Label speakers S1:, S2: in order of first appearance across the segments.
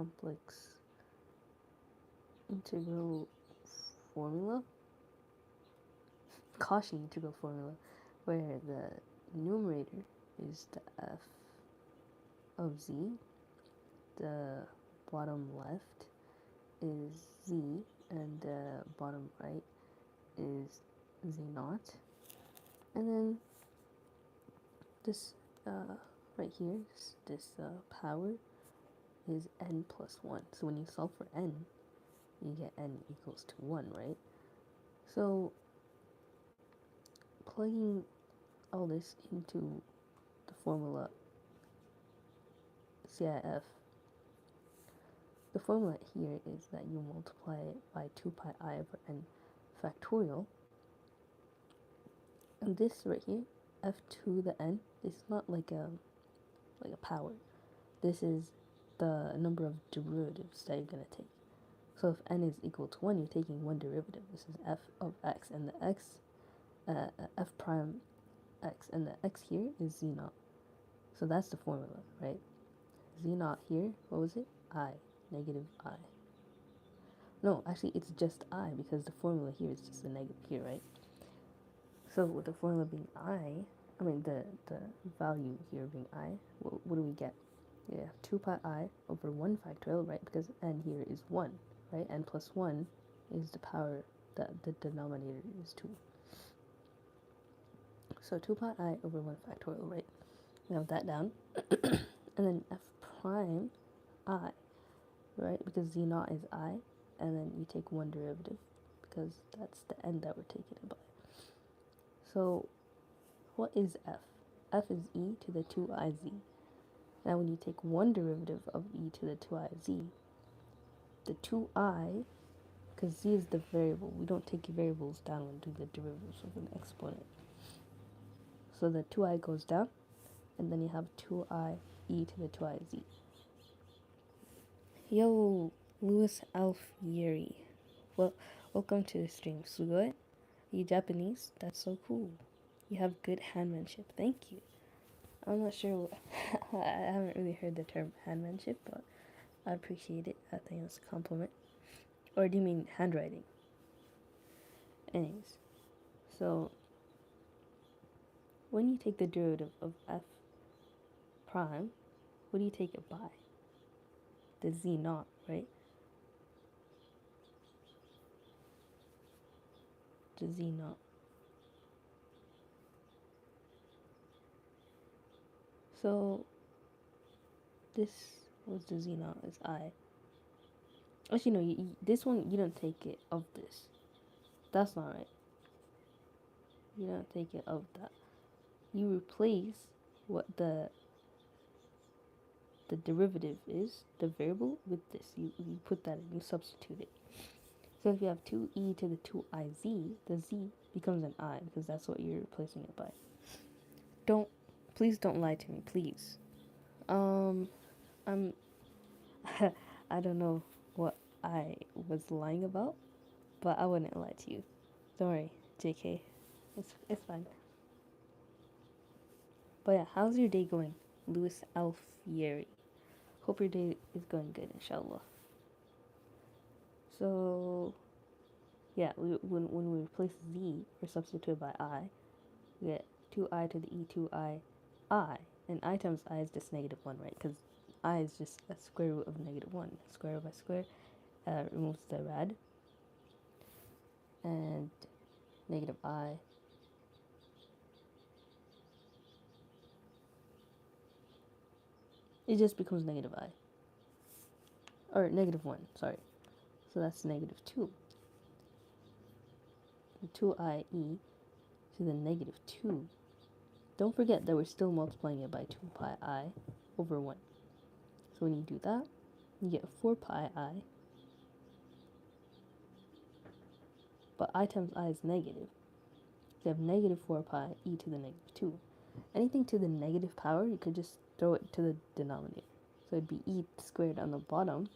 S1: complex integral formula, Cauchy integral formula, where the numerator is the f of z, the bottom left is z, and the bottom right is z naught, and then this right here, this power is n plus 1. So when you solve for n, you get n equals to 1, right? So plugging all this into the formula CIF, the formula here is that you multiply it by 2 pi I over n factorial. And this right here, f to the n, is not like a power. This is the number of derivatives that you're going to take. So if n is equal to 1, you're taking one derivative. This is f of x, and the x, f prime x, and the x here is z naught. So that's the formula, right? Z naught here, what was it? I, negative I. No, actually it's just I, because the formula here is just a negative here, right? So with the formula being I mean the value here being I, what do we get? Yeah, 2 pi I over 1 factorial, right? Because n here is 1, right? N plus 1 is the power, that the denominator is 2. So 2 pi I over 1 factorial, right? We have that down. And then f prime I, right? Because z naught is I, and then you take one derivative, because that's the n that we're taking it by. So what is f? F is e to the 2iz. Now when you take one derivative of e to the 2iz, the 2I, because z is the variable, we don't take variables down when we do the derivatives of an exponent. So the 2I goes down, and then you have 2I e to the 2iz. Yo, Louis Alfieri. Well, welcome to the stream. Sugoi? Are you Japanese? That's so cool. You have good handmanship. Thank you. I'm not sure. I haven't really heard the term handmanship, but I appreciate it. I think it's a compliment. Or do you mean handwriting? Anyways, so when you take the derivative of f prime, what do you take it by? The z naught, right? The z naught. So this was the z naught is I. Actually, no, this one, you don't take it of this. That's not right. You don't take it of that. You replace what the derivative is, the variable, with this. You put that in, you substitute it. So if you have 2e to the 2iz, the z becomes an I, because that's what you're replacing it by. Please don't lie to me, please. I'm, I don't know what I was lying about, but I wouldn't lie to you. Don't worry, JK. It's fine. But yeah, how's your day going, Louis Alfieri? Hope your day is going good, inshallah. So, yeah, when we replace z or substitute by I, we get 2I to the e2I I. And I times I is just negative 1, right? Because I is just a square root of negative 1. Square root by square removes the rad. And negative I. It just becomes negative I. Or negative 1, sorry. So that's negative 2. And 2IE to the negative 2. Don't forget that we're still multiplying it by 2 pi I over 1. So when you do that, you get 4 pi I. But I times I is negative. So you have negative 4 pi e to the negative 2. Anything to the negative power, you could just throw it to the denominator. So it'd be e squared on the bottom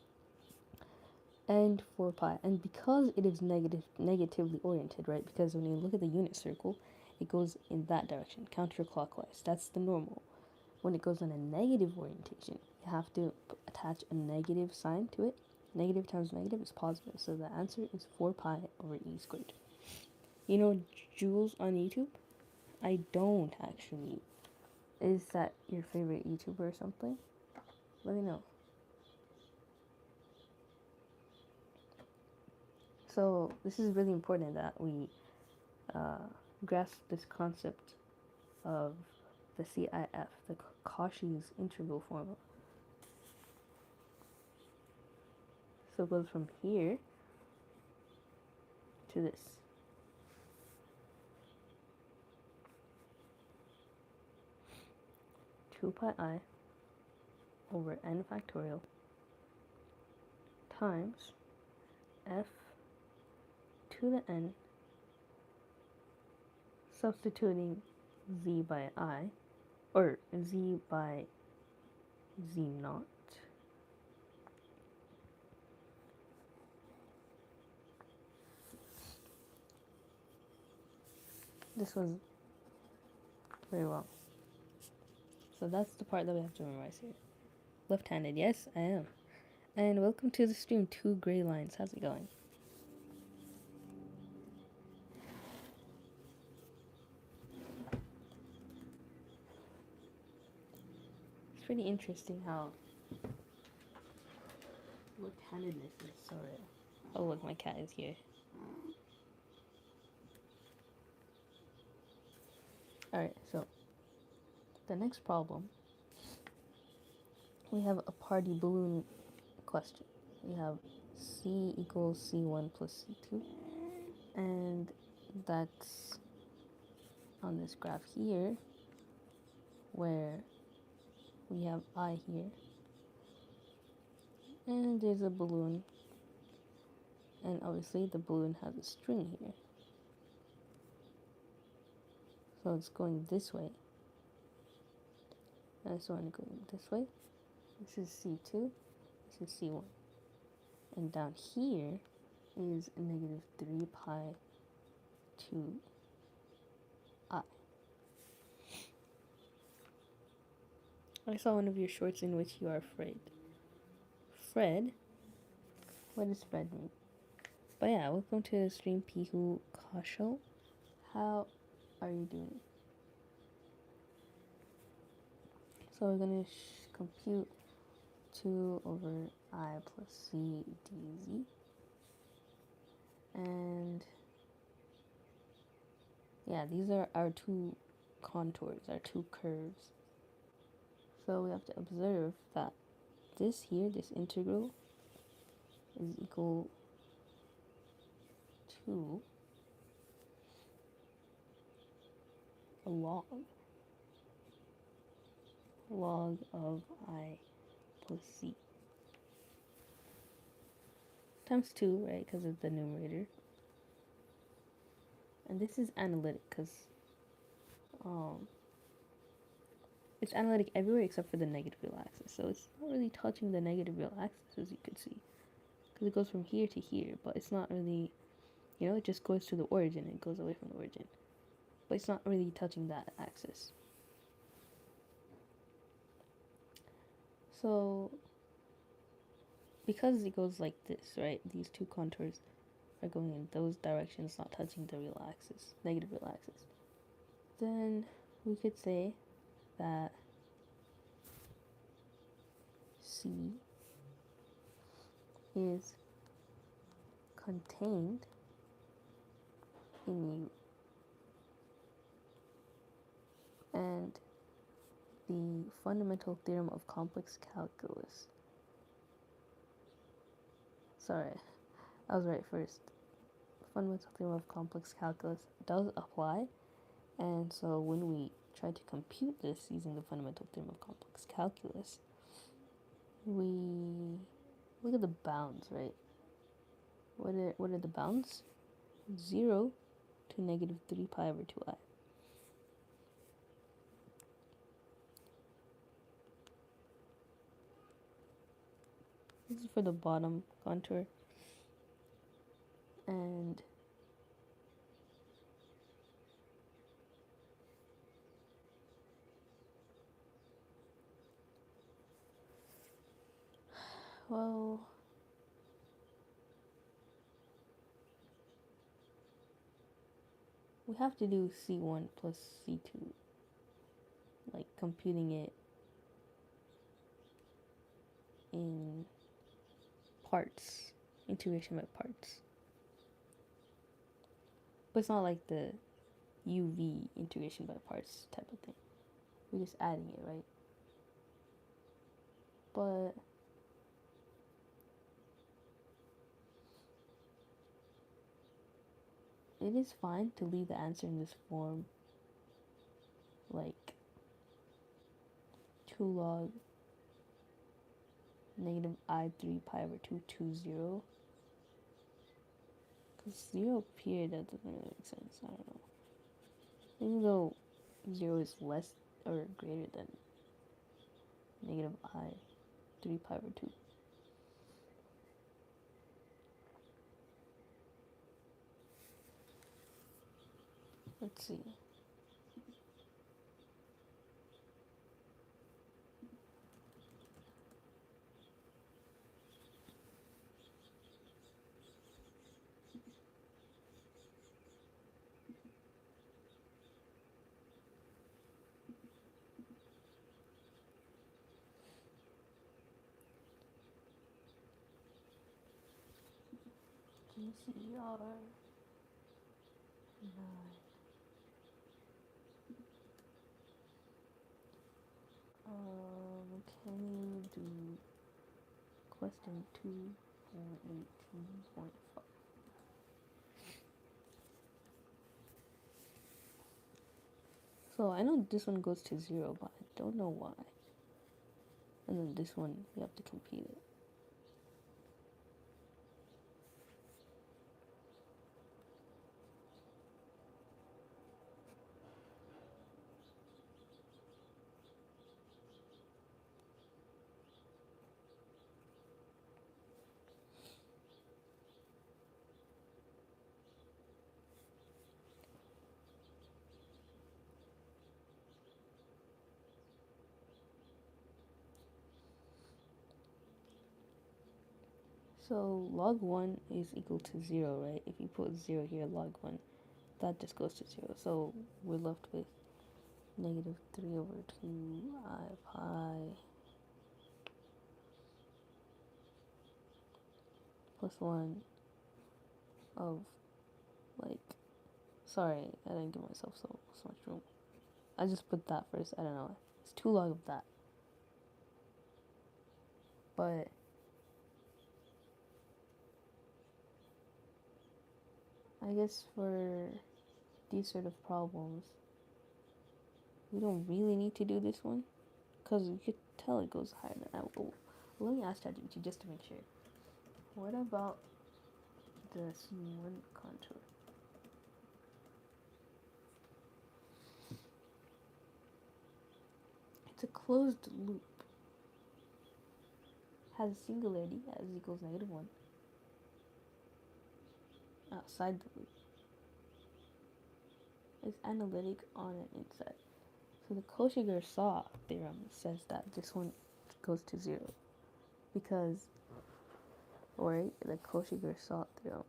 S1: and 4 pi. And because it is negatively oriented, right? Because when you look at the unit circle, it goes in that direction, counterclockwise. That's the normal. when it goes in a negative orientation, you have to attach a negative sign to it. Negative times negative is positive, so the answer is 4 pi over e squared. You know Jules on YouTube? I don't actually. Is that your favorite YouTuber or something? Let me know. So this is really important that we grasp this concept of the CIF, the Cauchy's integral formula. So it goes from here to this. Two pi I over n factorial times f to the n, substituting z by I, or z by z naught, this was very well. So that's the part that we have to memorize here. Left-handed, yes, I am. And welcome to the stream, Two Gray Lines. How's it going? It's pretty interesting how left-handedness is so rare. Oh look, my cat is here. Alright, so the next problem, we have a party balloon question. We have C equals C1 plus C2, and that's on this graph here, where we have I here, and there's a balloon, and obviously the balloon has a string here. So it's going this way, and this one going this way. This is C2, this is C1. And down here is negative 3 pi 2 I. I saw one of your shorts in which you are afraid. Fred? What does Fred mean? But yeah, welcome to the stream, Pihu Kasho. How are you doing? So we're going to compute 2 over I plus C dz. And yeah, these are our two contours, our two curves. So we have to observe that this here, this integral, is equal to a log of I plus C times 2, right, because of the numerator. And this is analytic because it's analytic everywhere except for the negative real axis. So it's not really touching the negative real axis, as you could see, because it goes from here to here, but it's not really, you know, it just goes to the origin, it goes away from the origin, but it's not really touching that axis. So because it goes like this, right, these two contours are going in those directions, not touching the real axis, negative real axis, then we could say that C is contained in U, and the fundamental theorem of complex calculus, sorry, I was right first, fundamental theorem of complex calculus does apply. And so when we try to compute this using the fundamental theorem of complex calculus, we look at the bounds, right? What are the bounds? 0 to negative 3 pi over 2I. This is for the bottom contour. And Well, we have to do C1 plus C2, like computing it in parts, integration by parts. But it's not like the UV integration by parts type of thing. We're just adding it, right? But it is fine to leave the answer in this form, like 2 log negative I3 pi over 2 to 0. Because 0 period, that doesn't really make sense. I don't know. Even though 0 is less or greater than negative I3 pi over 2. Let's see. GCR 9. Can you do question 2.18.5? So I know this one goes to 0, but I don't know why. And then this one, you have to compute it. So log 1 is equal to 0, right? If you put 0 here, log 1, that just goes to 0. So we're left with negative 3 over 2 I pi plus 1 of, like, sorry, I didn't give myself so much room. I just put that first, I don't know. It's 2 log of that. But I guess for these sort of problems, we don't really need to do this one, because you could tell it goes higher than that. Oh, let me ask ChatGPT just to make sure. What about the C1 contour? It's a closed loop. Has singularity as equals negative 1 outside the loop. It's analytic on and inside. So the Cauchy-Gerson theorem says that this one goes to 0 because, right, the Cauchy-Gerson theorem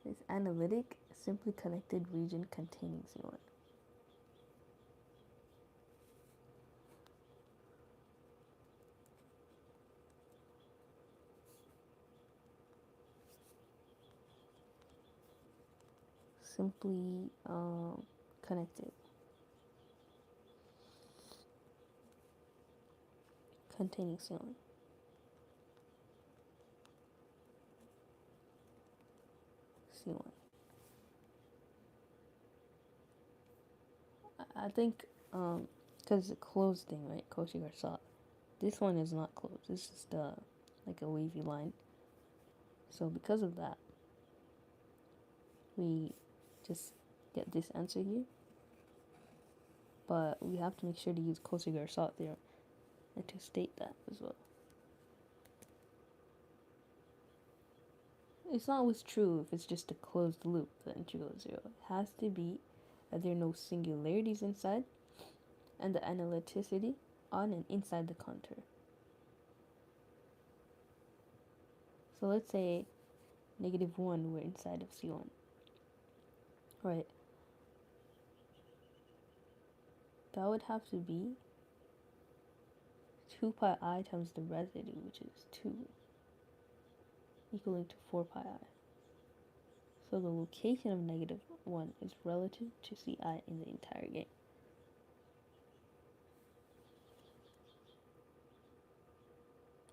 S1: is analytic simply connected region containing C1. Simply connected. Containing C1. C1. I think, because it's a closed thing, right? Cauchy-Gerson. This one is not closed. It's just like a wavy line. So because of that, we just get this answer here. But we have to make sure to use Cauchy-Gerson theorem and to state that as well. It's not always true if it's just a closed loop, the integral is 0. It has to be that there are no singularities inside, and the analyticity on and inside the contour. So let's say -1, we're inside of C1. Right. That would have to be 2 pi I times the residue, which is 2, equaling to 4 pi I. So the location of -1 is relative to Ci in the entire game.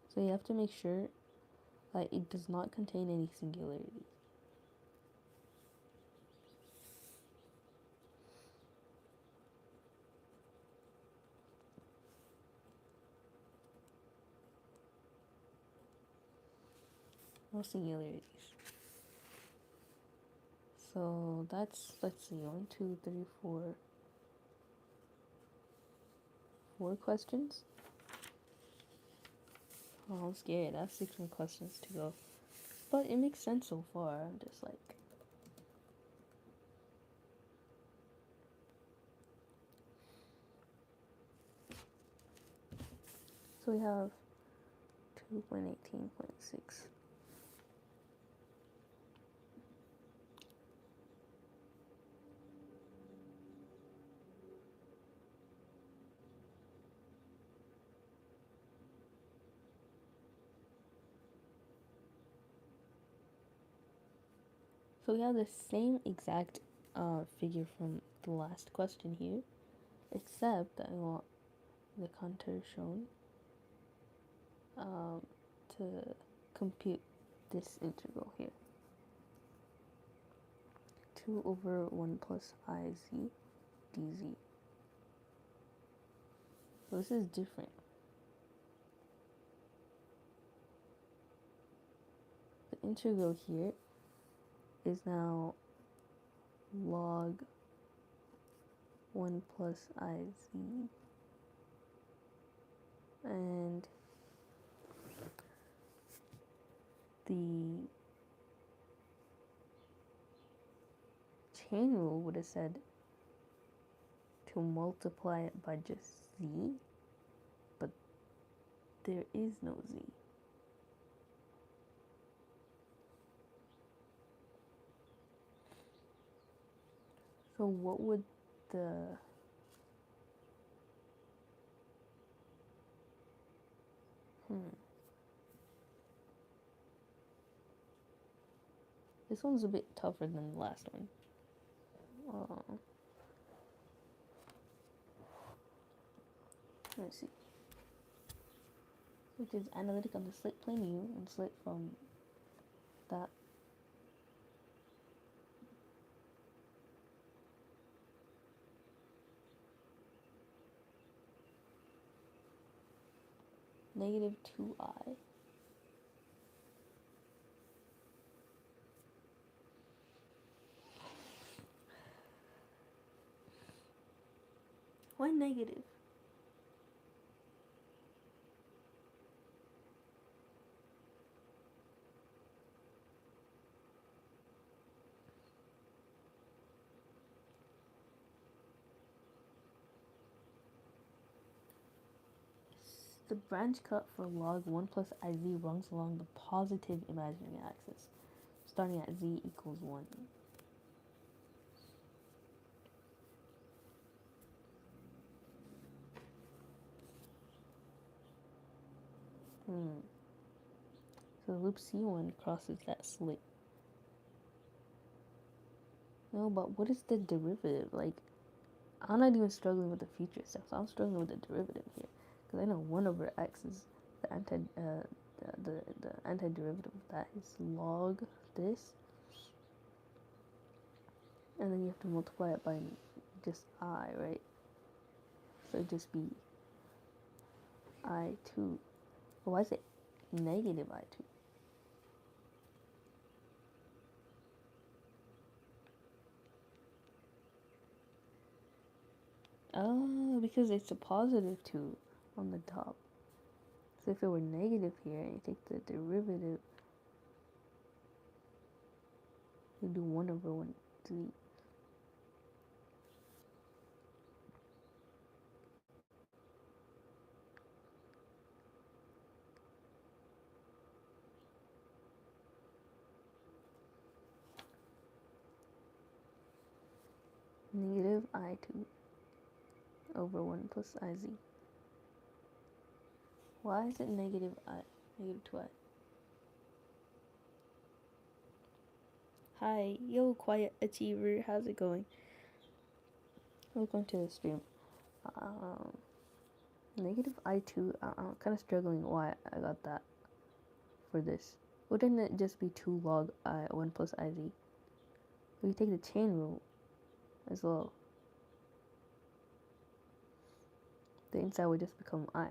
S1: So you have to make sure that it does not contain any singularities. No singularities. So that's, let's see, 1, 2, 3, 4, 4 questions. Oh, I'm scared. I have 6 more questions to go. But it makes sense so far. I'm just like, so we have 2.18.6. So we have the same exact figure from the last question here, except that I want the contour shown to compute this integral here. 2 over 1 plus iz dz. So this is different. The integral here is now log 1 plus iz, and the chain rule would have said to multiply it by just z, but there is no z. So what would the this one's a bit tougher than the last one. Let's see. Which is analytic of the slit plane U and slit from that. -2i. Why negative? The branch cut for log 1 plus iz runs along the positive imaginary axis, starting at z equals 1. So loop C1 crosses that slit. No, but what is the derivative? Like, I'm not even struggling with the future stuff. So I'm struggling with the derivative here, because I know 1 over x is the the antiderivative of that is log this, and then you have to multiply it by just I, right? So it'd just be I2. But why is it negative I2? Oh, because it's a positive 2 on the top. So if it were negative here, and you take the derivative, you do 1 over 1 z. I2 over 1 plus IZ. Why is it negative 2I? Hi, yo, quiet achiever, how's it going? Welcome to the stream. Negative I2, I'm kind of struggling why I got that for this. Wouldn't it just be 2 log I 1 plus IZ? We take the chain rule as well. The inside would just become I.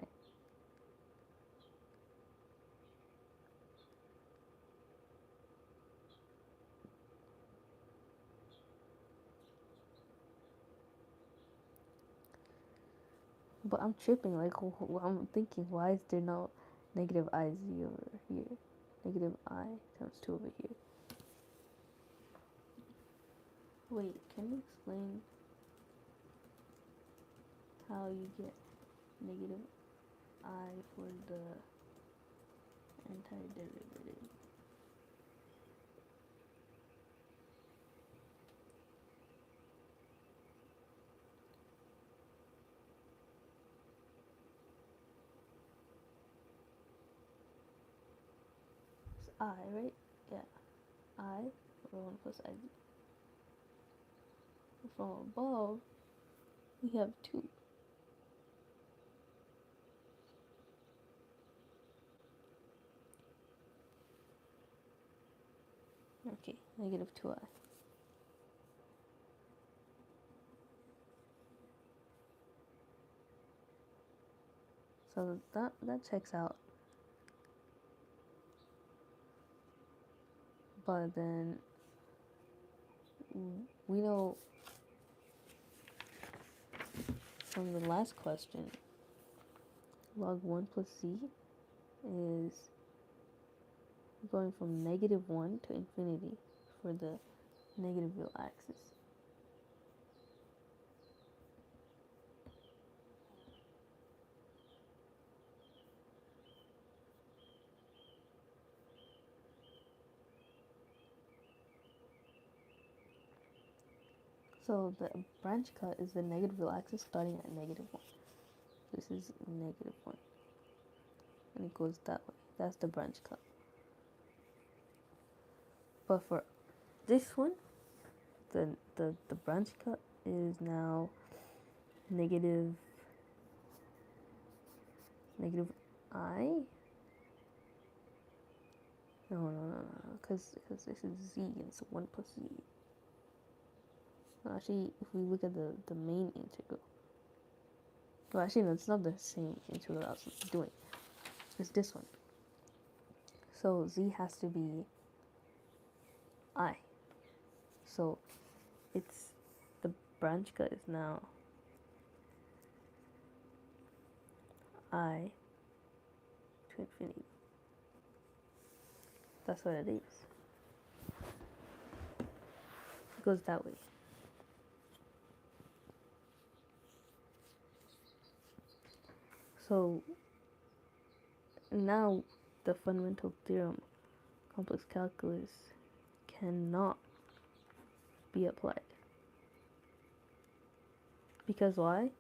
S1: But I'm tripping, like, I'm thinking, why is there no negative IZ over here? Negative I times 2 over here. Wait, can you explain how you get negative I for the antiderivative? It's I, right? Yeah. I over 1 plus IZ. From above, we have 2. Okay, negative 2I. So that checks out. But then we know from the last question, log 1 plus z is going from negative 1 to infinity for the negative real axis. So the branch cut is the negative real axis starting at negative 1. This is negative 1. And it goes that way. That's the branch cut. But for this one, the branch cut is now negative I. No, because this is z, and it's 1 plus z. Actually, if we look at the main integral, well, actually, no, it's not the same integral I was doing. It's this one. So z has to be I. So it's the branch cut is now I to infinity. That's what it is. It goes that way. So now the fundamental theorem, complex calculus, cannot be applied. Because why?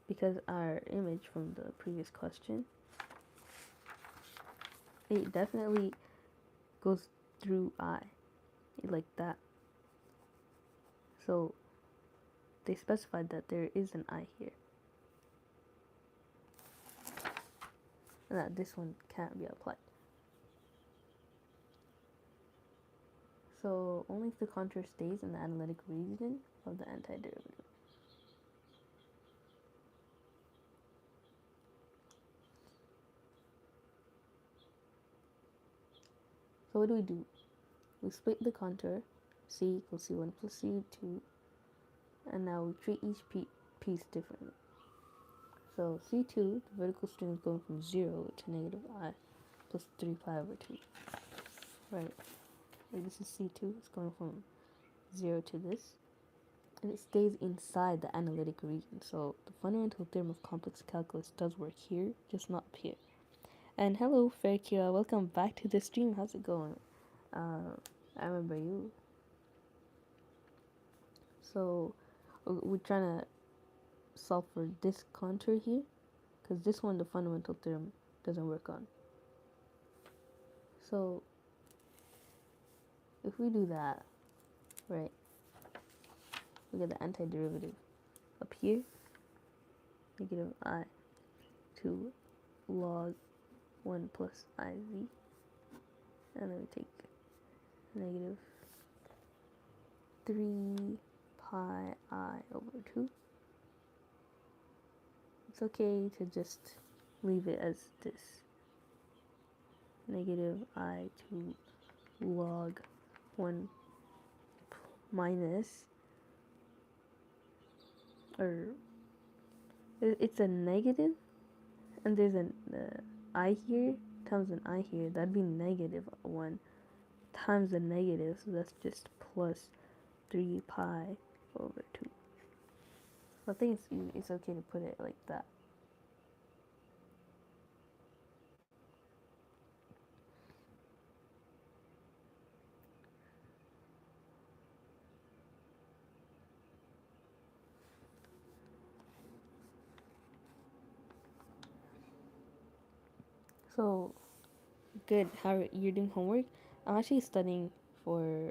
S1: Because our image from the previous question, it definitely goes through I, like that. So they specified that there is an I here, and that this one can't be applied. So only if the contour stays in the analytic region of the antiderivative. So what do? We split the contour, c equals c1 plus c2, and now we treat each piece differently. So c2, the vertical string is going from 0 to negative I plus 3 pi over 2. Right. This is c2, it's going from 0 to this. And it stays inside the analytic region. So the fundamental theorem of complex calculus does work here, just not up here. And hello, Fair Kira, welcome back to the stream. How's it going? I remember you. So we're trying to solve for this contour here, because this one the fundamental theorem doesn't work on. So if we do that, right, we get the antiderivative up here, negative I to log 1 plus IV, and then we take negative 3 pi I over 2. It's okay to just leave it as this. Negative I to log 1 minus, or it's a negative, and there's an I here times an I here. That'd be negative 1 times a negative, so that's just plus 3 pi over 2. So I think it's okay to put it like that. So good. How you're doing homework? I'm actually studying for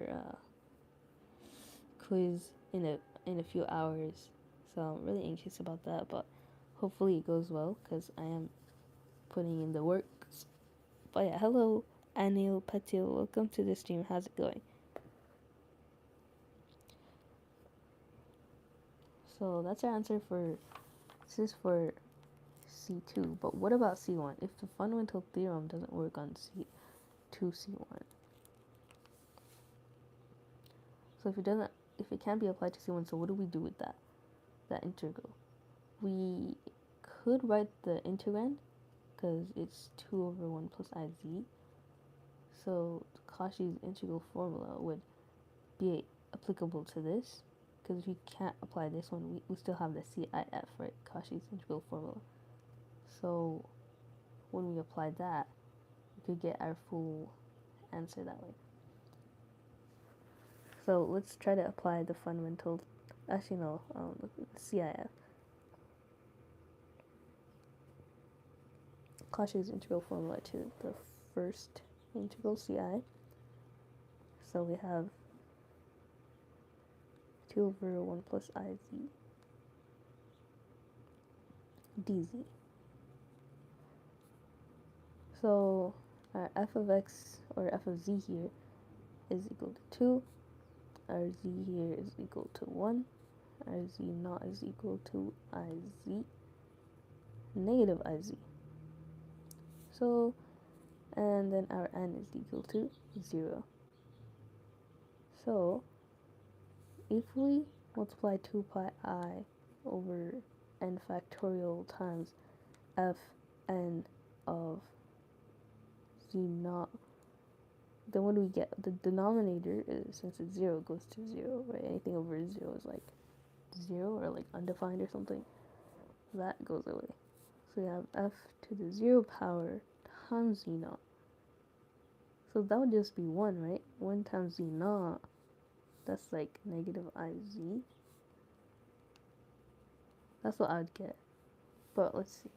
S1: quiz in a few hours, so I'm really anxious about that. But hopefully it goes well because I am putting in the work. But yeah, hello, Anil Patil. Welcome to the stream. How's it going? So that's our answer for this is for C2. But what about C1? If the fundamental theorem doesn't work on C2, C1. So if it can't be applied to C1, so what do we do with that integral? We could write the integrand because it's 2 over 1 plus IZ. So Cauchy's integral formula would be applicable to this, because if you can't apply this one, we still have the CIF, right? Cauchy's integral formula. So when we apply that, we could get our full answer that way. So let's try to apply the fundamental, actually no, CIF. Cauchy's integral formula to the first integral CI. So we have 2 over 1 plus IZ dz. So our f of x, or f of z here, is equal to 2. Our z here is equal to 1. Our z naught is equal to iz, negative iz. So, and then our n is equal to 0. So, if we multiply 2 pi I over n factorial times fn of z naught, then what do we get? The denominator is, since it's 0, goes to 0, right? Anything over 0 is like 0 or like undefined or something. That goes away. So we have f to the 0 power times z naught. So that would just be 1, right? 1 times z naught, that's like negative iz. That's what I would get. But let's see.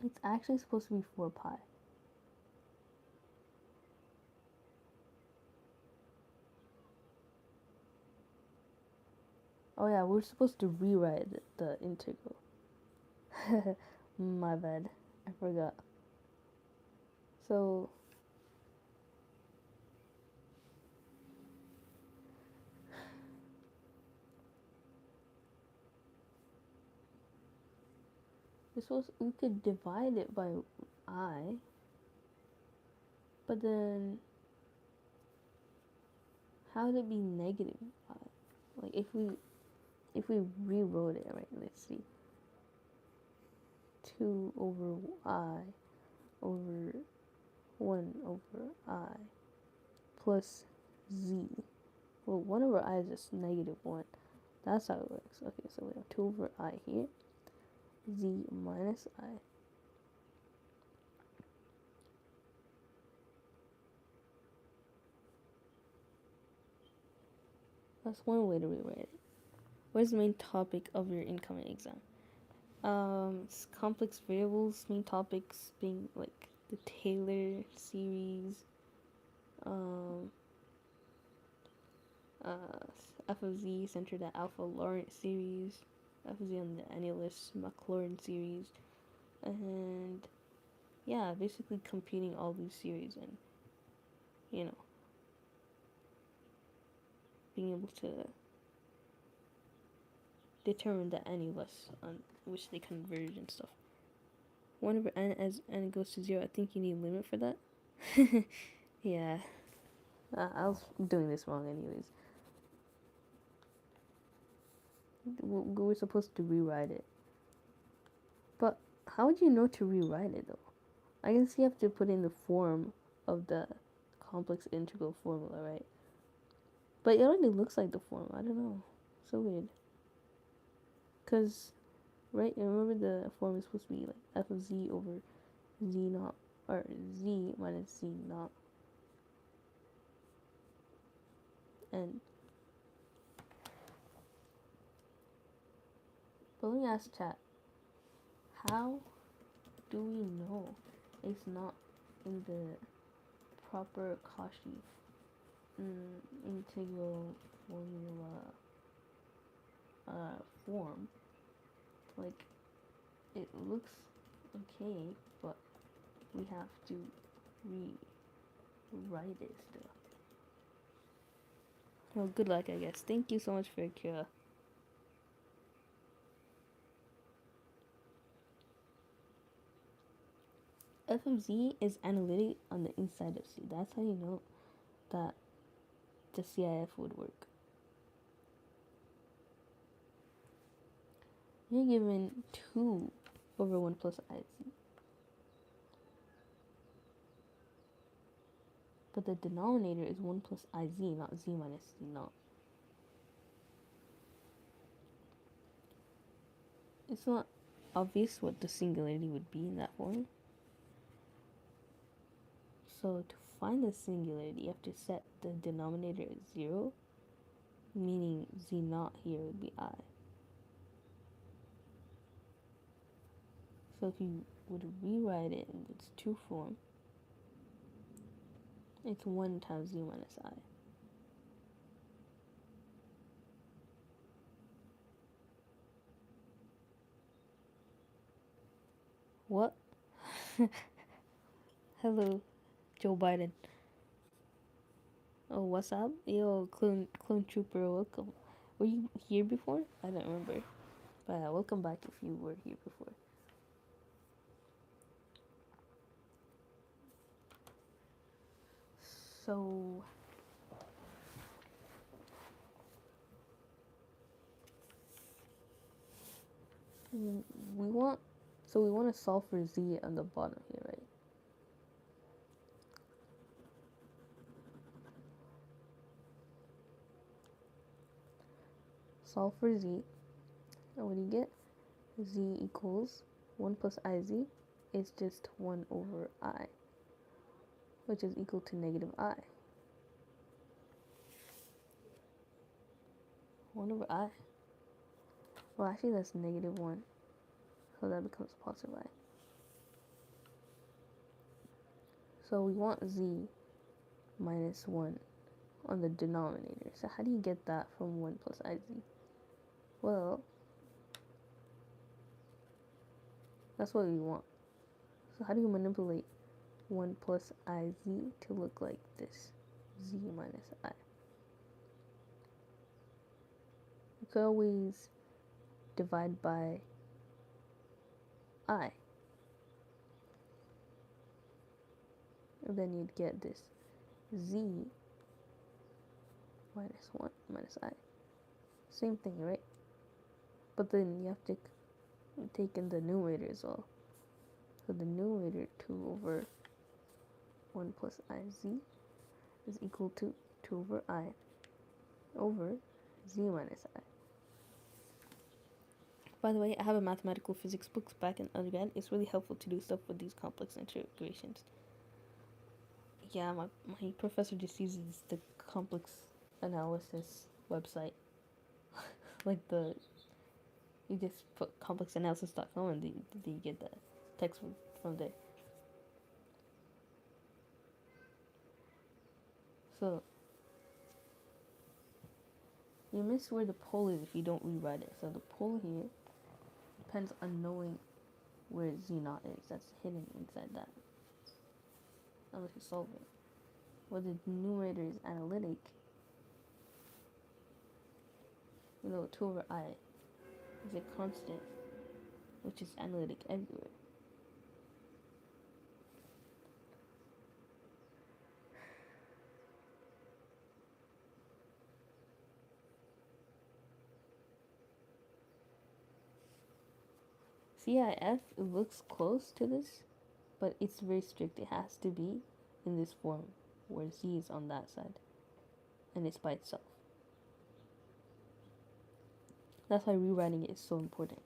S1: It's actually supposed to be 4 pi. Oh yeah, we're supposed to rewrite the integral. My bad. I forgot. So we could divide it by I, but then how would it be negative I? Like if we rewrote it, right? Let's see. 2 over I over 1 over I plus z. Well, 1 over I is just negative 1. That's how it works. Okay, so we have 2 over I here. Z minus I. That's one way to rewrite it. What is the main topic of your incoming exam? Complex variables. Main topics being like the Taylor series, um, f of z centered at alpha Laurent series, f of z on the annulus Maclaurin series, and yeah, basically computing all these series and you know being able to determine the annulus on which they converge and stuff. 1 over n as n goes to 0. I think you need a limit for that. Yeah, I was doing this wrong anyways. We're supposed to rewrite it. But how would you know to rewrite it though? I guess you have to put in the form of the complex integral formula, right? But it already looks like the form. I don't know. So weird. Because, right, remember the form is supposed to be like f of z over z naught, or z minus z naught. And, but let me ask chat, how do we know it's not in the proper Cauchy integral formula form? Like, it looks okay, but we have to rewrite it still. Well, good luck, I guess. Thank you so much for your cure. F of z is analytic on the inside of C. That's how you know that the CIF would work. You're given 2 over 1 plus IZ. But the denominator is 1 plus IZ, not Z minus Z naught. It's not obvious what the singularity would be in that form. So to find the singularity, you have to set the denominator at 0, meaning Z naught here would be I. So if you would rewrite it in its 2 form, it's 1 times Z minus I. What? Hello, Joe Biden. Oh, what's up? Yo, clone trooper, welcome. Were you here before? I don't remember. But welcome back if you were here before. So we want to solve for z on the bottom here, right? Solve for z, and what do you get? Z equals 1 plus iz is just 1 over I, which is equal to negative I. 1 over I. Well, actually that's negative 1, so that becomes positive I. So we want z minus 1 on the denominator. So how do you get that from 1 plus iz? Well, that's what we want. So how do you manipulate 1 plus iz to look like this? Z minus I. You could always divide by I. And then you'd get this z minus 1 minus I. Same thing, right? But then you have to take in the numerator as well. So the numerator 2 over 1 plus iz is equal to 2 over I over z minus I. By the way, I have a mathematical physics book back in undergrad. It's really helpful to do stuff with these complex integrations. Yeah, my professor just uses the complex analysis website. Like you just put complexanalysis.com and you get the text from there. So you miss where the pole is if you don't rewrite it. So the pole here depends on knowing where z naught is. That's hidden inside that. Unless you solve it. Whether the numerator is analytic, you know, 2 over I is a constant, which is analytic everywhere. CIF, it looks close to this, but it's very strict. It has to be in this form, where z is on that side, and it's by itself. That's why rewriting it is so important.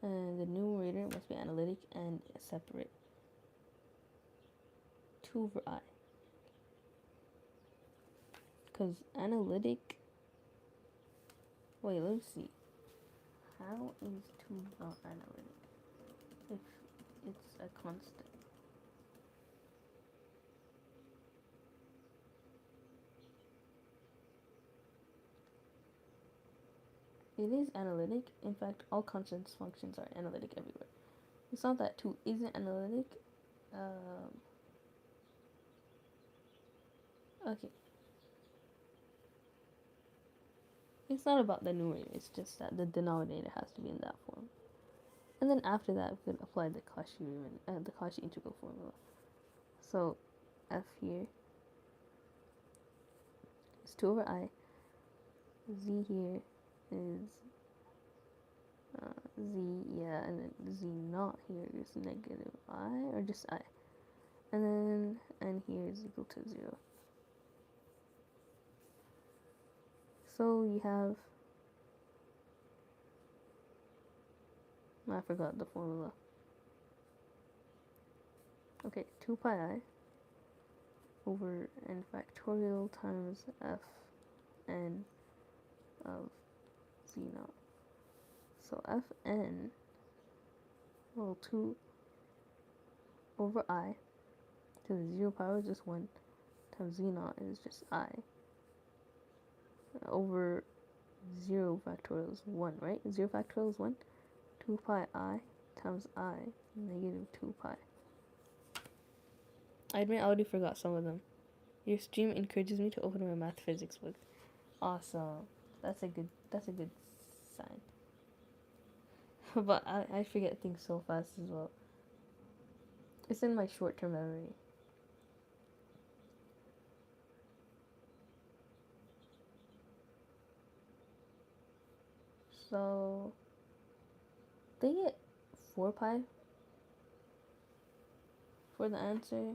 S1: And the numerator must be analytic and separate. 2 over I. Because analytic... Wait, let's see. How is 2 not analytic? If it's a constant. It is analytic. In fact, all constant functions are analytic everywhere. It's not that 2 isn't analytic. Okay. It's not about the numerator. It's just that the denominator has to be in that form. And then after that, we could apply the Cauchy integral formula. So f here is 2 over I. Z here is z, yeah, and then z naught here is negative I, or just I. And then n here is equal to 0. So you have, I forgot the formula. Okay, 2 pi I over n factorial times f n of z naught. So fn, well, 2 over I to the 0 power is just 1 times z naught is just I over 0 factorial is 1, right? 0 factorial is 1. 2 pi I times I negative 2 pi. I admit I already forgot some of them. Your stream encourages me to open my math physics book. Awesome. That's a good sign. But I forget things so fast as well. It's in my short-term memory. So they get 4 pi for the answer,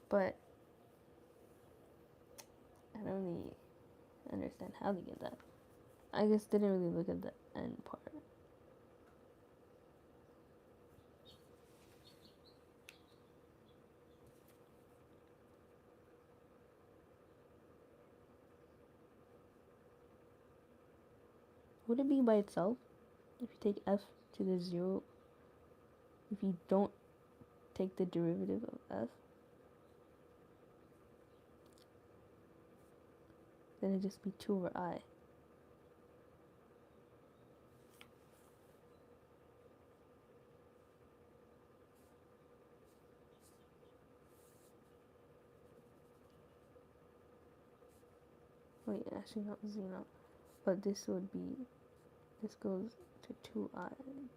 S1: but I don't really understand how they get that. I guess they didn't really look at the end part. Would it be by itself if you take f to the 0, if you don't take the derivative of f? Then it'd just be 2 over I. Wait, actually not z naught. But this would be, this goes to 2i,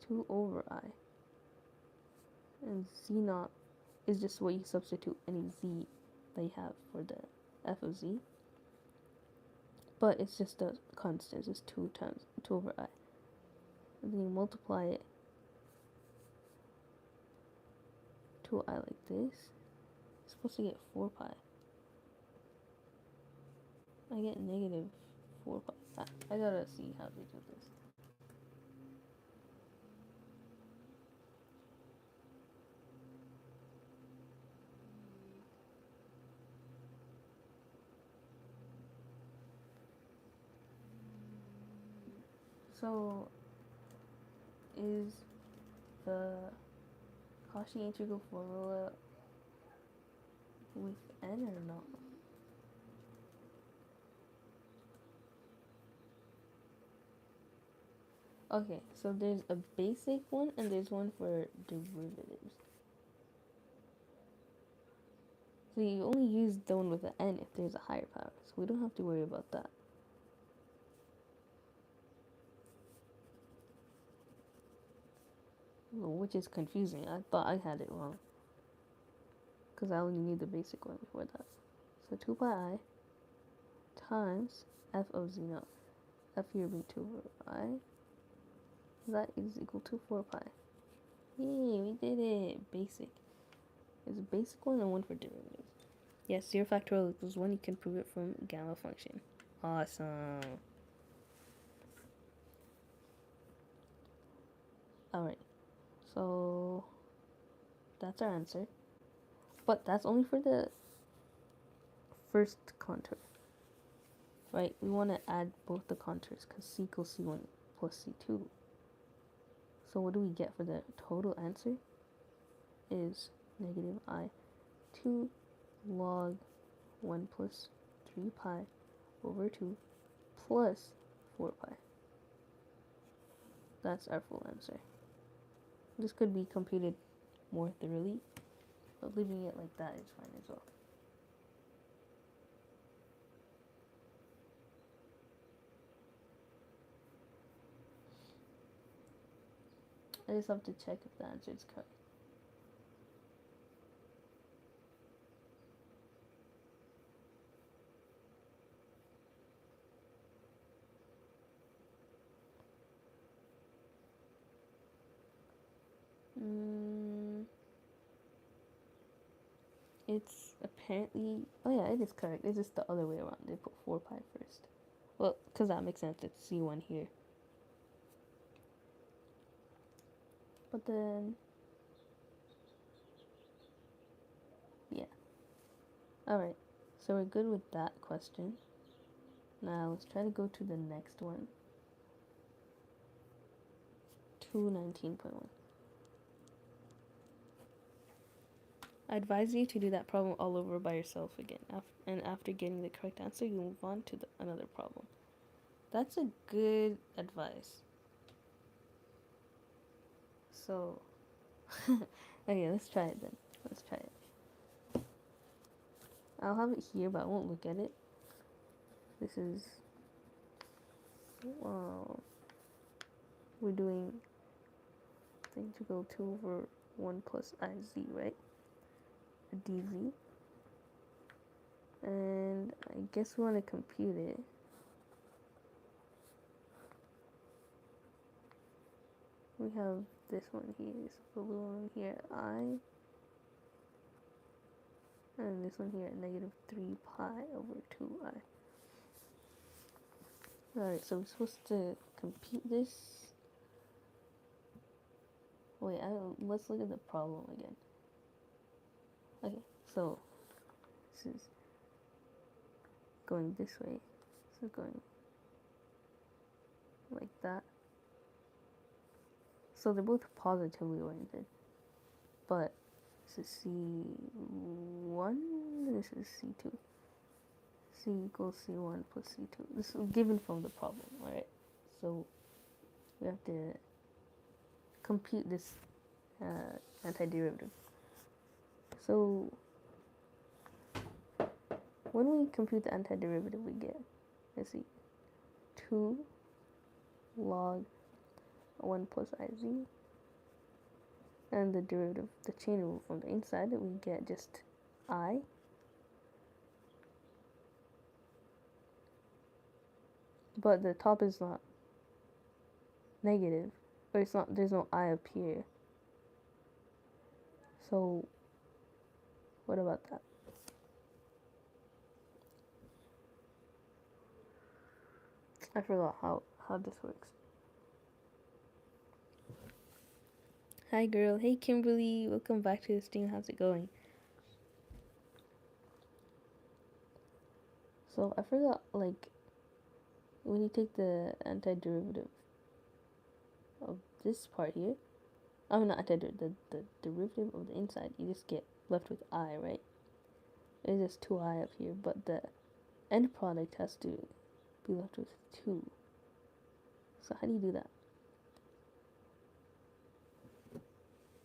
S1: 2 over I. And z naught is just what you substitute any z that you have for the f of z. But it's just a constant, it's just 2 over I. And then you multiply it 2i like this. It's supposed to get 4 pi. I get negative 4 pi. I gotta see how they do this. So, is the Cauchy integral formula with n or not? Okay, so there's a basic one and there's one for derivatives. So you only use the one with an n if there's a higher power, so we don't have to worry about that. Which is confusing. I thought I had it wrong. Because I only need the basic one before that. So 2 pi I times f of z naught. F here being 2 over I. That is equal to 4 pi. Yay, we did it. Basic. There's a basic one and one for derivatives. Yes, 0 factorial equals 1. You can prove it from gamma function. Awesome. Alright. So that's our answer. But that's only for the first contour. Right? We want to add both the contours because c equals c1 plus c2. So what do we get for the total answer? Is negative I 2 log 1 plus 3 pi over 2 plus 4 pi. That's our full answer. This could be computed more thoroughly, but leaving it like that is fine as well. I just have to check if the answer is correct. It's apparently, oh yeah, it is correct. It's just the other way around. They put 4 pi first. Well, because that makes sense. It's c1 here. But then, yeah. Alright, so we're good with that question. Now let's try to go to the next one. 219.1. I advise you to do that problem all over by yourself again. And after getting the correct answer, you move on to another problem. That's a good advice. So, okay, let's try it then. Let's try it. I'll have it here, but I won't look at it. This is, we're doing integral 2 over 1 plus iz, right? A dz. And I guess we want to compute it. We have this one here, this blue one here, I. And this one here, negative 3 pi over 2i. Alright, so we're supposed to compute this. Wait, let's look at the problem again. Okay, so this is going this way. So going like that. So they're both positively oriented. But this is C1, this is C2. C equals C1 plus C2. This is given from the problem, alright? So we have to compute this antiderivative. So when we compute the antiderivative, we get, let's see, 2 log 1 plus iz. And the derivative, the chain rule from the inside, we get just I. But the top is not negative, or it's not, there's no I up here. So what about that? I forgot how this works. Hi girl, hey Kimberly, welcome back to the stream. How's it going? So I forgot, like, when you take the antiderivative, of this part here. I mean, not antiderivative, the derivative of the inside, you just get left with I, right? It's just 2i up here, but the end product has to be left with 2. So how do you do that?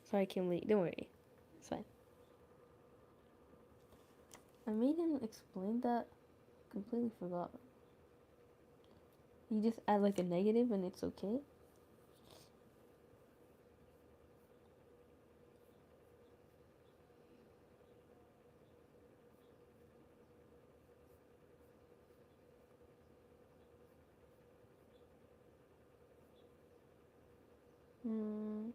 S1: Sorry, Kimberly, don't worry. It's fine. I made him explain that. Completely forgot. You just add like a negative and it's okay? Hmm.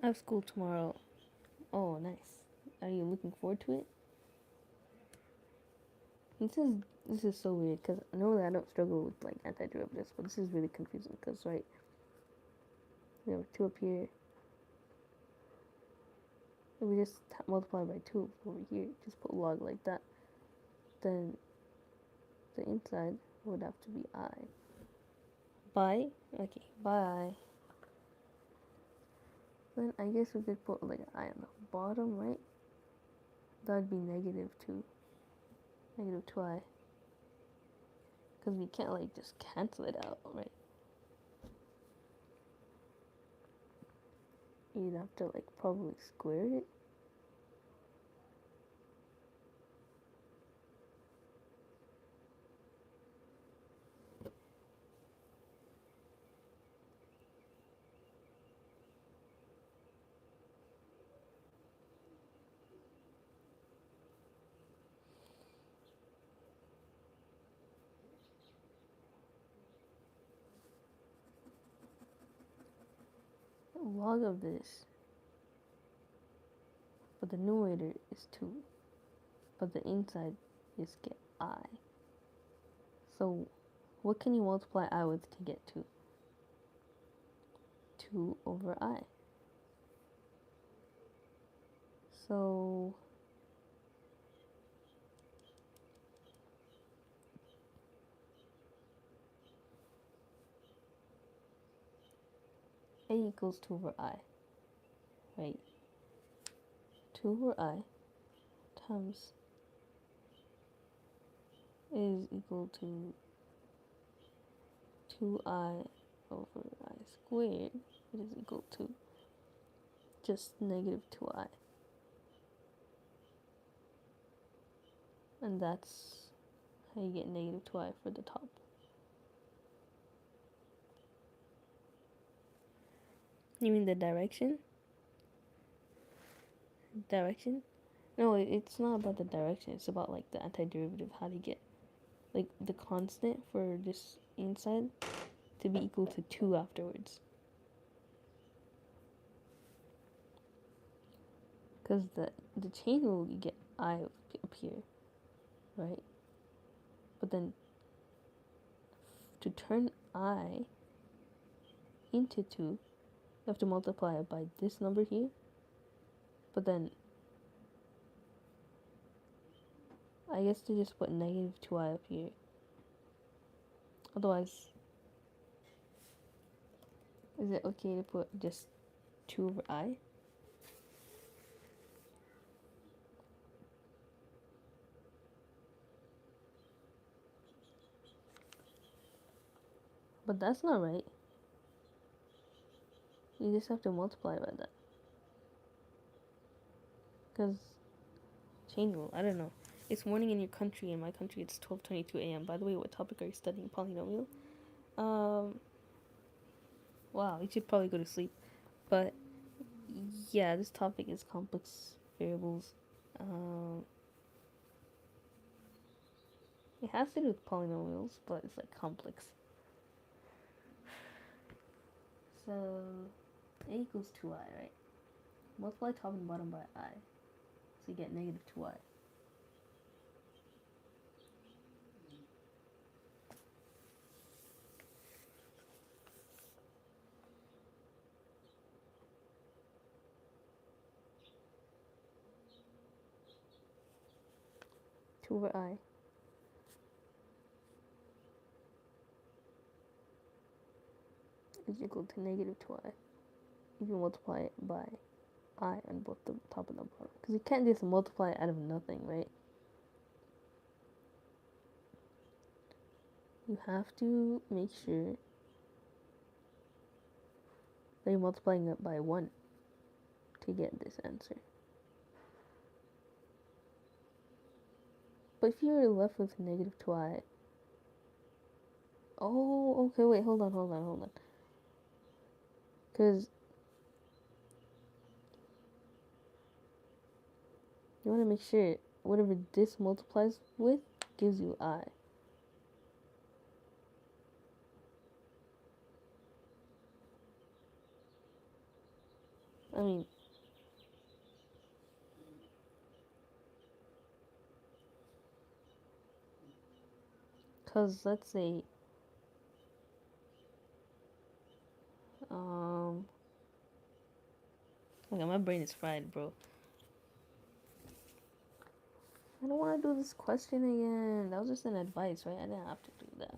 S1: I have school tomorrow. Oh, nice. Are you looking forward to it? This is so weird because normally I don't struggle with like antiderivatives, but this is really confusing because right, we have 2 up here. If we just multiply by 2 over here, just put log like that, then the inside would have to be I. By, okay, by. Then I guess we could put like an I on the bottom, right? That would be negative 2. Negative 2i. Because we can't like just cancel it out, right? You'd have to like probably square it. Log of this. But the numerator is 2. But the inside is get I. So what can you multiply I with to get 2? 2 over I. So A equals 2 over I. Right? 2 over I times is equal to 2i over I squared, which is equal to just negative 2i. And that's how you get negative 2i for the top. You mean the direction? Direction? No, it's not about the direction. It's about like the antiderivative. How to get like the constant for this inside to be equal to 2 afterwards. Because the chain rule, you get I up here, right? But then to turn I into 2, you have to multiply it by this number here. But then I guess to just put negative 2i up here. Otherwise, is it okay to put just 2 over I? But that's not right. You just have to multiply by that. Because chain rule, I don't know. It's morning in your country. In my country, it's 12:22 a.m. By the way, what topic are you studying? Polynomial? Wow, you should probably go to sleep. But yeah, this topic is complex variables. It has to do with polynomials, but it's like complex. So a equals 2i, right? Multiply top and bottom by I. So you get negative 2i. 2 over I is equal to negative 2i. You can multiply it by I on both the top and the bottom. Because you can't just multiply it out of nothing, right? You have to make sure that you're multiplying it by 1 to get this answer. But if you're left with negative 2i... Oh, okay, wait, hold on. Because you want to make sure whatever this multiplies with gives you I. I mean, because let's say, okay, my brain is fried, bro. I don't want to do this question again. That was just an advice, right? I didn't have to do that.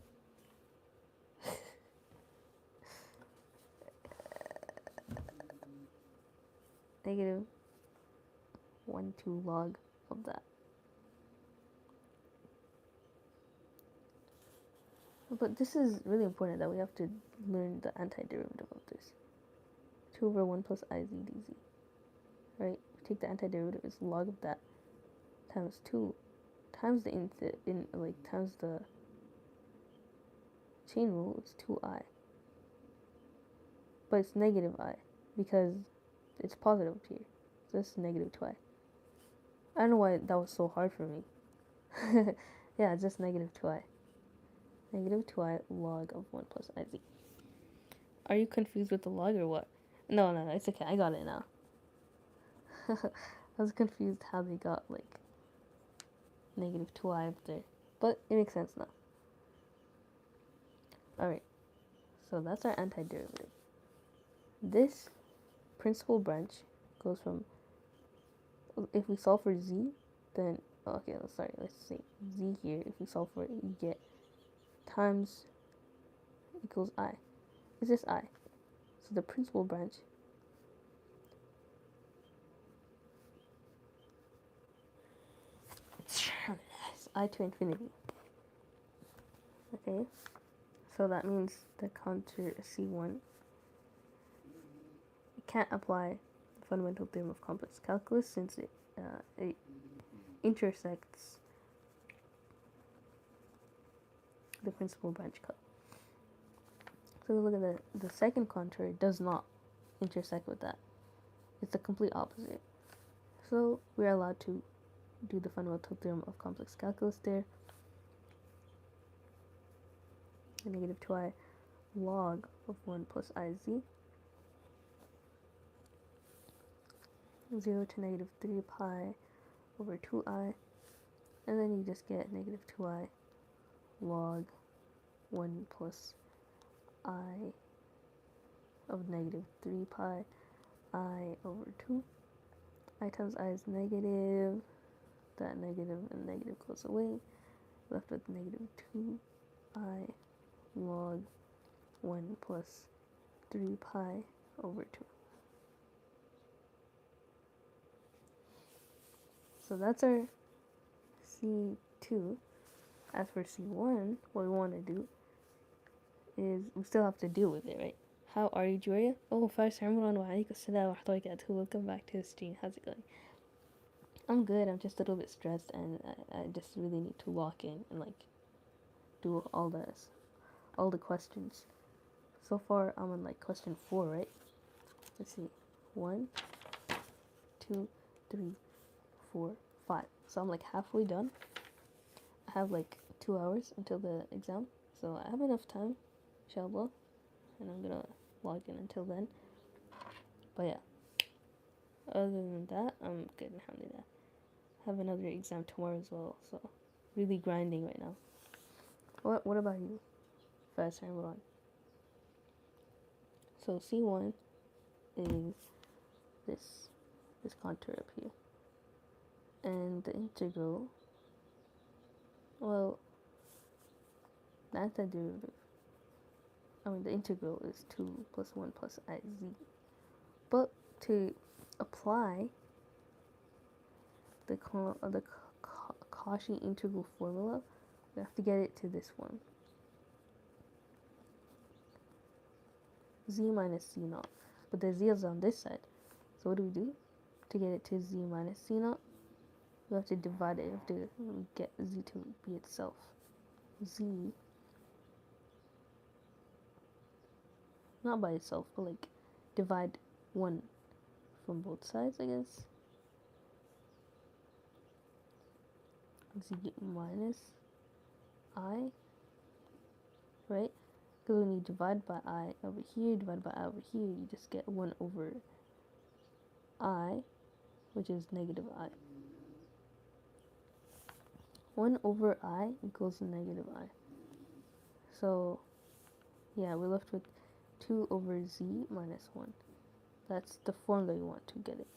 S1: Negative 1, 2 log of that. But this is really important that we have to learn the antiderivative of this. 2 over 1 plus I z dz. Right? Take the antiderivative, it's log of that times 2 times the times the chain rule, it's 2i. But it's negative I because it's positive here. So it's negative 2i. I don't know why that was so hard for me. Yeah, it's just negative 2i. Negative 2i log of 1 plus iz. Are you confused with the log or what? No, it's okay. I got it now. I was confused how they got, like, negative 2i up there. But it makes sense now. Alright. So that's our antiderivative. This principal branch goes from... If we solve for z, then... Okay, let's say z here. If we solve for it, you get times equals I. It's just I. So the principal branch is I to infinity. Okay, so that means the counter C1 can't apply the fundamental theorem of complex calculus since it intersects the principal branch cut. So we look at the second contour, it does not intersect with that. It's the complete opposite. So we are allowed to do the fundamental theorem of complex calculus there. Negative 2i log of 1 plus iz. 0 to negative 3 pi over 2i. And then you just get negative 2i log 1 plus I of negative 3 pi I over 2. I times I is negative. That negative and negative goes away. Left with negative 2i log 1 plus 3 pi over 2. So that's our C2. As for C1, what we want to do is we still have to deal with it, right? How are you, Julia? Oh, first, Ramadan wa alaikum assalam wa rahmatullahi. Welcome back to the stream. How's it going? I'm good. I'm just a little bit stressed, and I just really need to lock in and like do all the questions. So far, I'm on like question 4, right? Let's see, 1, 2, 3, 4, 5. So I'm like halfway done. I have like 2 hours until the exam, so I have enough time, inshallah, and I'm gonna log in until then. But yeah, other than that, I'm good, alhamdulillah. I have another exam tomorrow as well, so really grinding right now. What about you? Fast Ramadan. So C1 is this contour up here, and the integral, well, the antiderivative, the integral is 2 plus 1 plus I z. But to apply the Cauchy integral formula, we have to get it to this one. Z minus C naught. But the Z is on this side. So what do? To get it to Z minus C naught, we have to divide it. We have to get Z to be itself. Z, not by itself, but like divide 1 from both sides, I guess. Z minus I, right? Because when you divide by I over here, divide by I over here, you just get 1 over I, which is negative I. 1 over I equals negative I. So, yeah, we're left with 2 over Z minus 1. That's the formula you want to get it.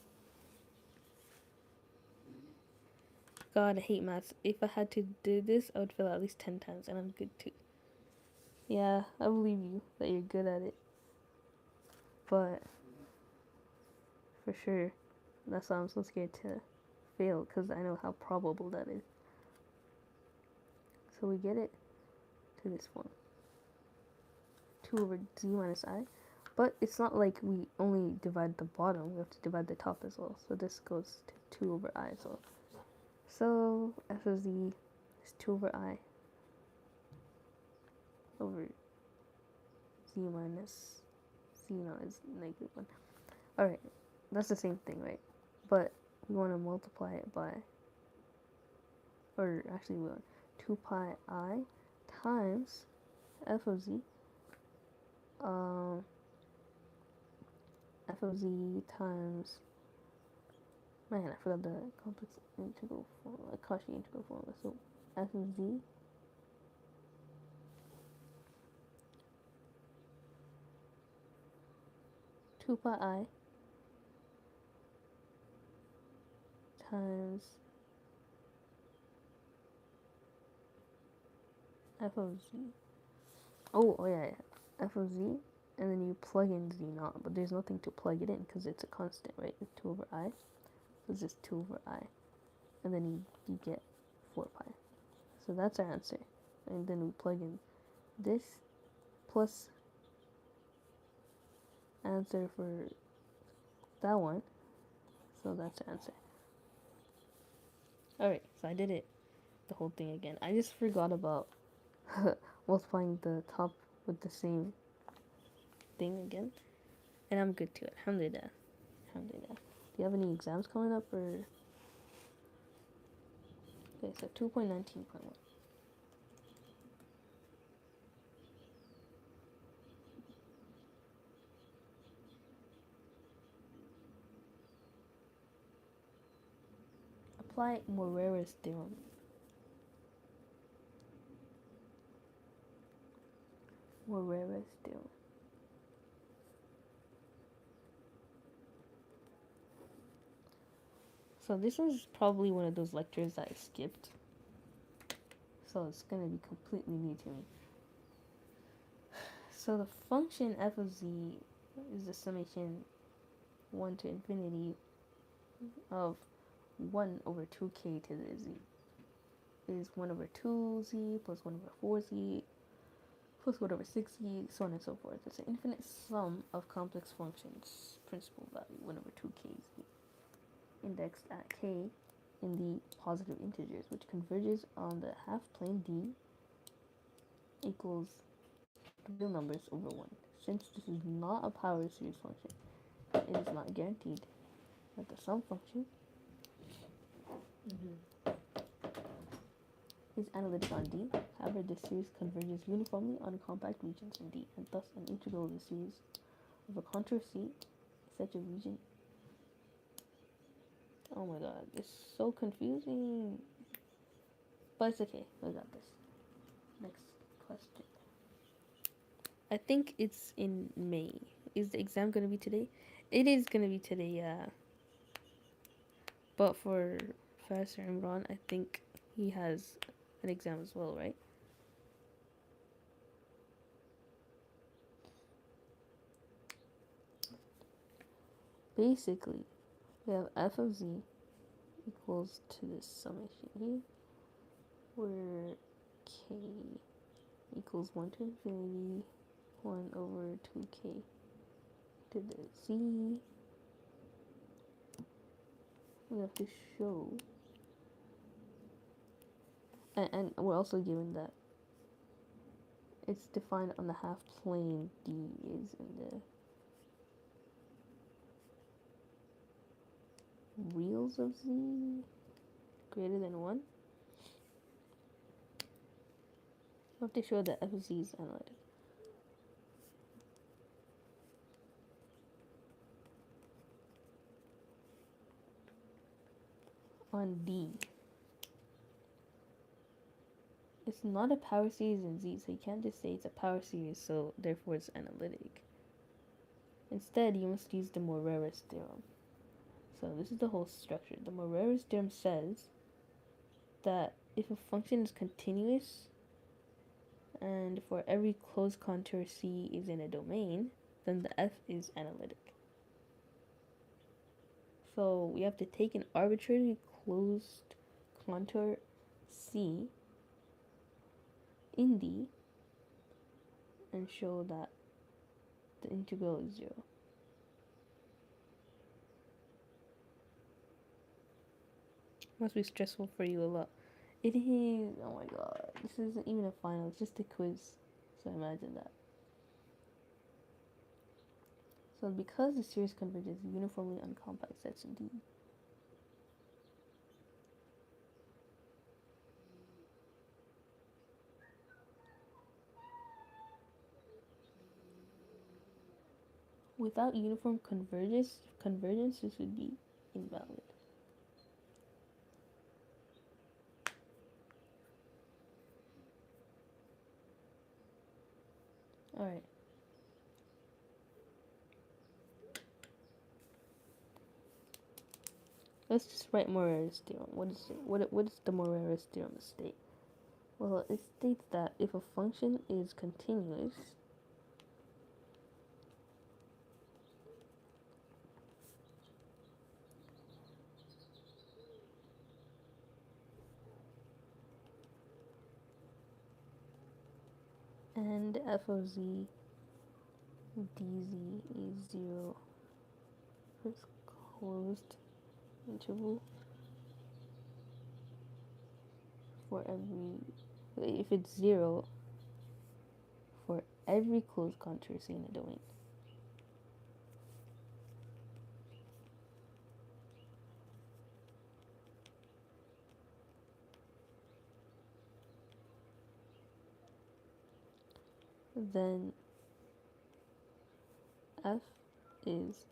S1: God, I hate maths. If I had to do this, I would fail at least 10 times, and I'm good too. Yeah, I believe you that you're good at it. But, for sure, that's why I'm so scared to fail, because I know how probable that is. So we get it to this form. 2 over Z minus I. But it's not like we only divide the bottom, we have to divide the top as well. So this goes to 2 over I as well. So f of Z is 2 over I over Z minus C naught is negative 1. Alright, that's the same thing, right? But we want to multiply it by, or actually we want 2 pi I times f of Z, f of Z times, man, I forgot the complex integral formula, Cauchy integral formula. So f of Z two pi I times f of Z. Oh yeah, f of Z, and then you plug in Z naught, but there's nothing to plug it in because it's a constant, right? It's 2 over I, so it's just 2 over I, and then you get 4 pi. So that's our answer. And then we plug in this plus answer for that one. So that's our answer. Alright, so I did it, the whole thing again. I just forgot about multiplying the top with the same thing again. And I'm good to it. Alhamdulillah. Alhamdulillah. Do you have any exams coming up or? Okay, so 2.19.1. Apply Morera's theorem. Morera's theorem. So this is probably one of those lectures that I skipped. So it's going to be completely new to me. So the function f of z is the summation 1 to infinity of 1 over 2k to the z. It is 1 over 2z plus 1 over 4z plus 1 over 6z, so on and so forth. It's an infinite sum of complex functions, principal value 1 over 2kz, indexed at k in the positive integers, which converges on the half plane d equals real numbers over 1. Since this is not a power series function, it is not guaranteed that the sum function is analytic on D. However, this series converges uniformly on compact regions in D, and thus an integral of the series of a contour C is such a region. Oh my god, it's so confusing. But it's okay, I got this. Next question. I think it's in May. Is the exam gonna be today? It is gonna be today, yeah. But for Professor Imran, I think he has an exam as well, right? Basically, we have f of z equals to this summation here, where k equals 1 to infinity, 1 over 2k to the z. We have to show, and we're also given that it's defined on the half plane D is in the reals of z greater than 1. We have to show that f of z is analytic. On D, it's not a power series in Z, so you can't just say it's a power series, so therefore it's analytic. Instead, you must use the Morera's theorem. So this is the whole structure. The Morera's theorem says that if a function is continuous and for every closed contour C is in a domain, then the f is analytic. So we have to take an arbitrarily closed contour C in D and show that the integral is 0. Must be stressful for you a lot. It is. Oh my god. This isn't even a final, it's just a quiz. So imagine that. So because the series converges uniformly on compact sets in D, without uniform convergence, this would be invalid. Alright. Let's just write Morera's theorem. What is the Morera's theorem state? Well, it states that if a function is continuous, and f of z dz is 0 for its closed interval for every, if it's 0 for every closed contour C in a domain. Then f is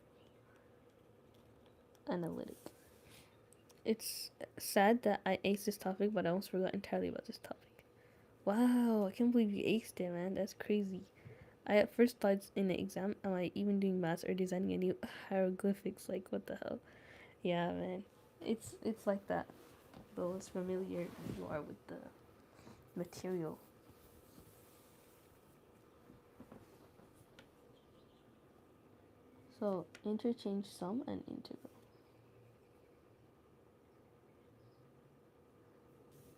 S1: analytic. It's sad that I aced this topic, but I almost forgot entirely about this topic. Wow, I can't believe you aced it, man. That's crazy. I at first thought in the exam, am I even doing maths or designing a new hieroglyphics? Like, what the hell? Yeah, man. It's like that. The less familiar you are with the material. So, interchange sum and integral.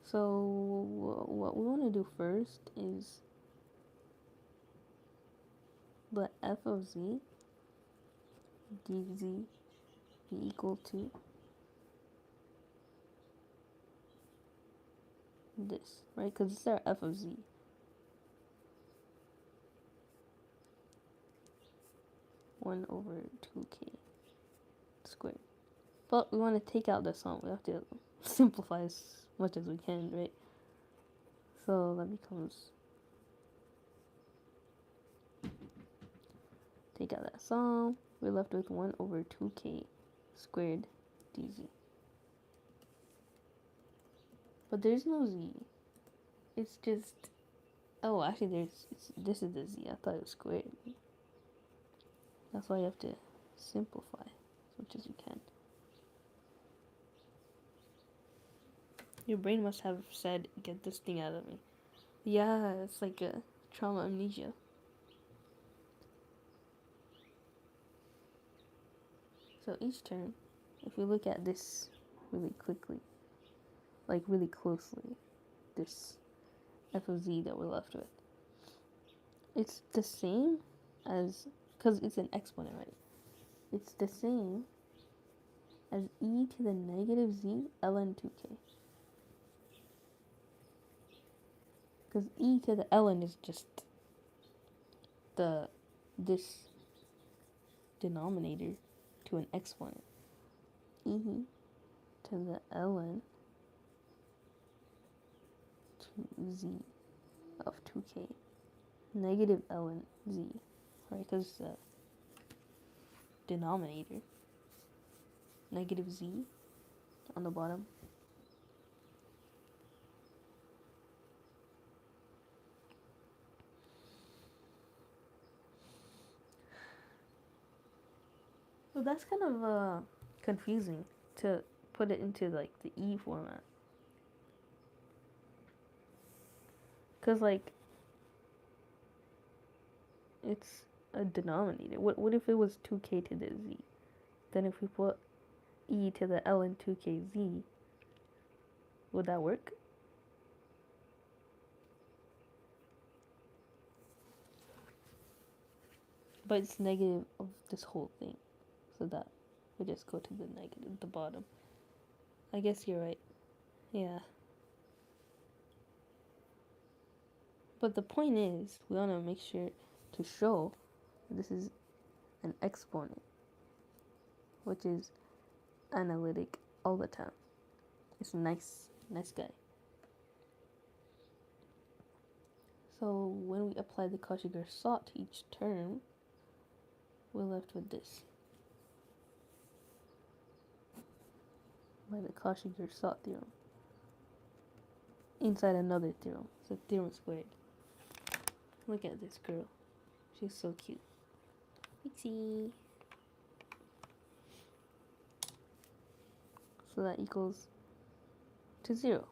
S1: So, what we want to do first is let f of z dz be equal to this, right? Because it's our f of z. One over 2k squared. But we want to take out the sum. We have to simplify as much as we can, right? So that becomes, take out that sum, we're left with 1 over 2k squared dz. But there's no z. It's just, oh, actually this is the z. I thought it was squared. That's why you have to simplify as much as you can. Your brain must have said, get this thing out of me. Yeah, it's like a trauma amnesia. So each term, if we look at this really quickly, like really closely, this f of z that we're left with, it's the same as, because it's an exponent, right? It's the same as e to the negative z ln 2k. Because e to the ln is just this denominator to an exponent. E to the ln to z of 2k. Negative ln z, right? Because the denominator, negative z on the bottom. So that's kind of confusing to put it into like the e format. Because like it's a denominator. What if it was 2k to the z? Then if we put e to the ln 2kz, would that work? But it's negative of this whole thing, so that would just go to the negative, the bottom. I guess you're right. Yeah. But the point is, we want to make sure to show this is an exponent, which is analytic all the time. It's a nice guy. So when we apply the Cauchy-Grasset to each term, we're left with this. By the Cauchy-Grasset theorem. Inside another theorem. It's a theorem squared. Look at this girl. She's so cute. Pixie. So that equals to 0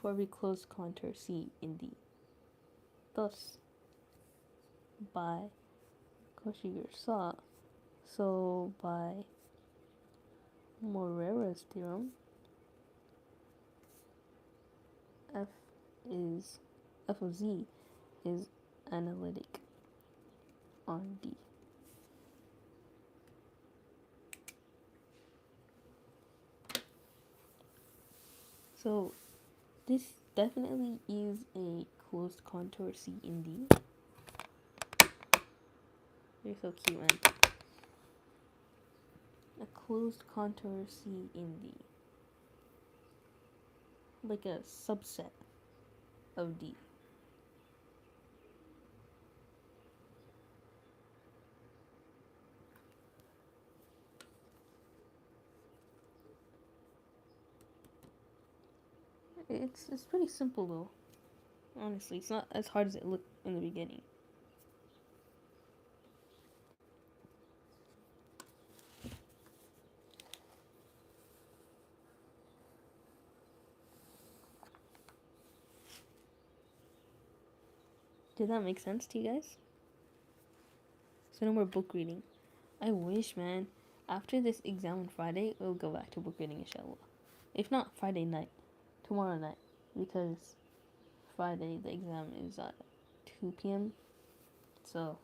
S1: for every closed contour C in D. Thus, by Cauchy-Grasset, so by Morera's theorem, f of z is analytic on D. So this definitely is a closed contour C in D. You're so cute, man. A closed contour C in D. Like a subset of D. It's pretty simple though. Honestly, it's not as hard as it looked in the beginning. Did that make sense to you guys? So no more book reading. I wish, man. After this exam on Friday, we'll go back to book reading, inshallah. If not, Friday night. Tomorrow night. Because Friday, the exam is at 2 p.m. So,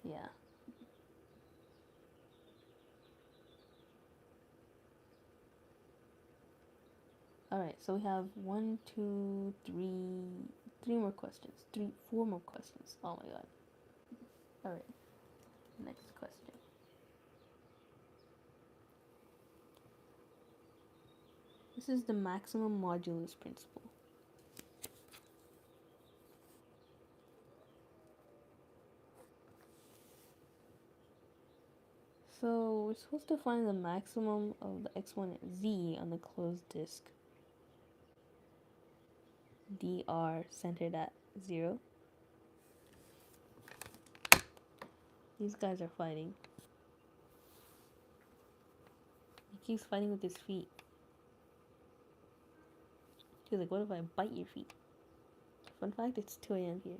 S1: yeah. Alright, so we have 1, 2, 3 more questions. 4 more questions. Oh my god. Alright, next question. This is the maximum modulus principle. So we're supposed to find the maximum of the exponent z on the closed disk dr centered at 0. These guys are fighting. He keeps fighting with his feet. He's like, what if I bite your feet? Fun fact, it's 2 a.m. here.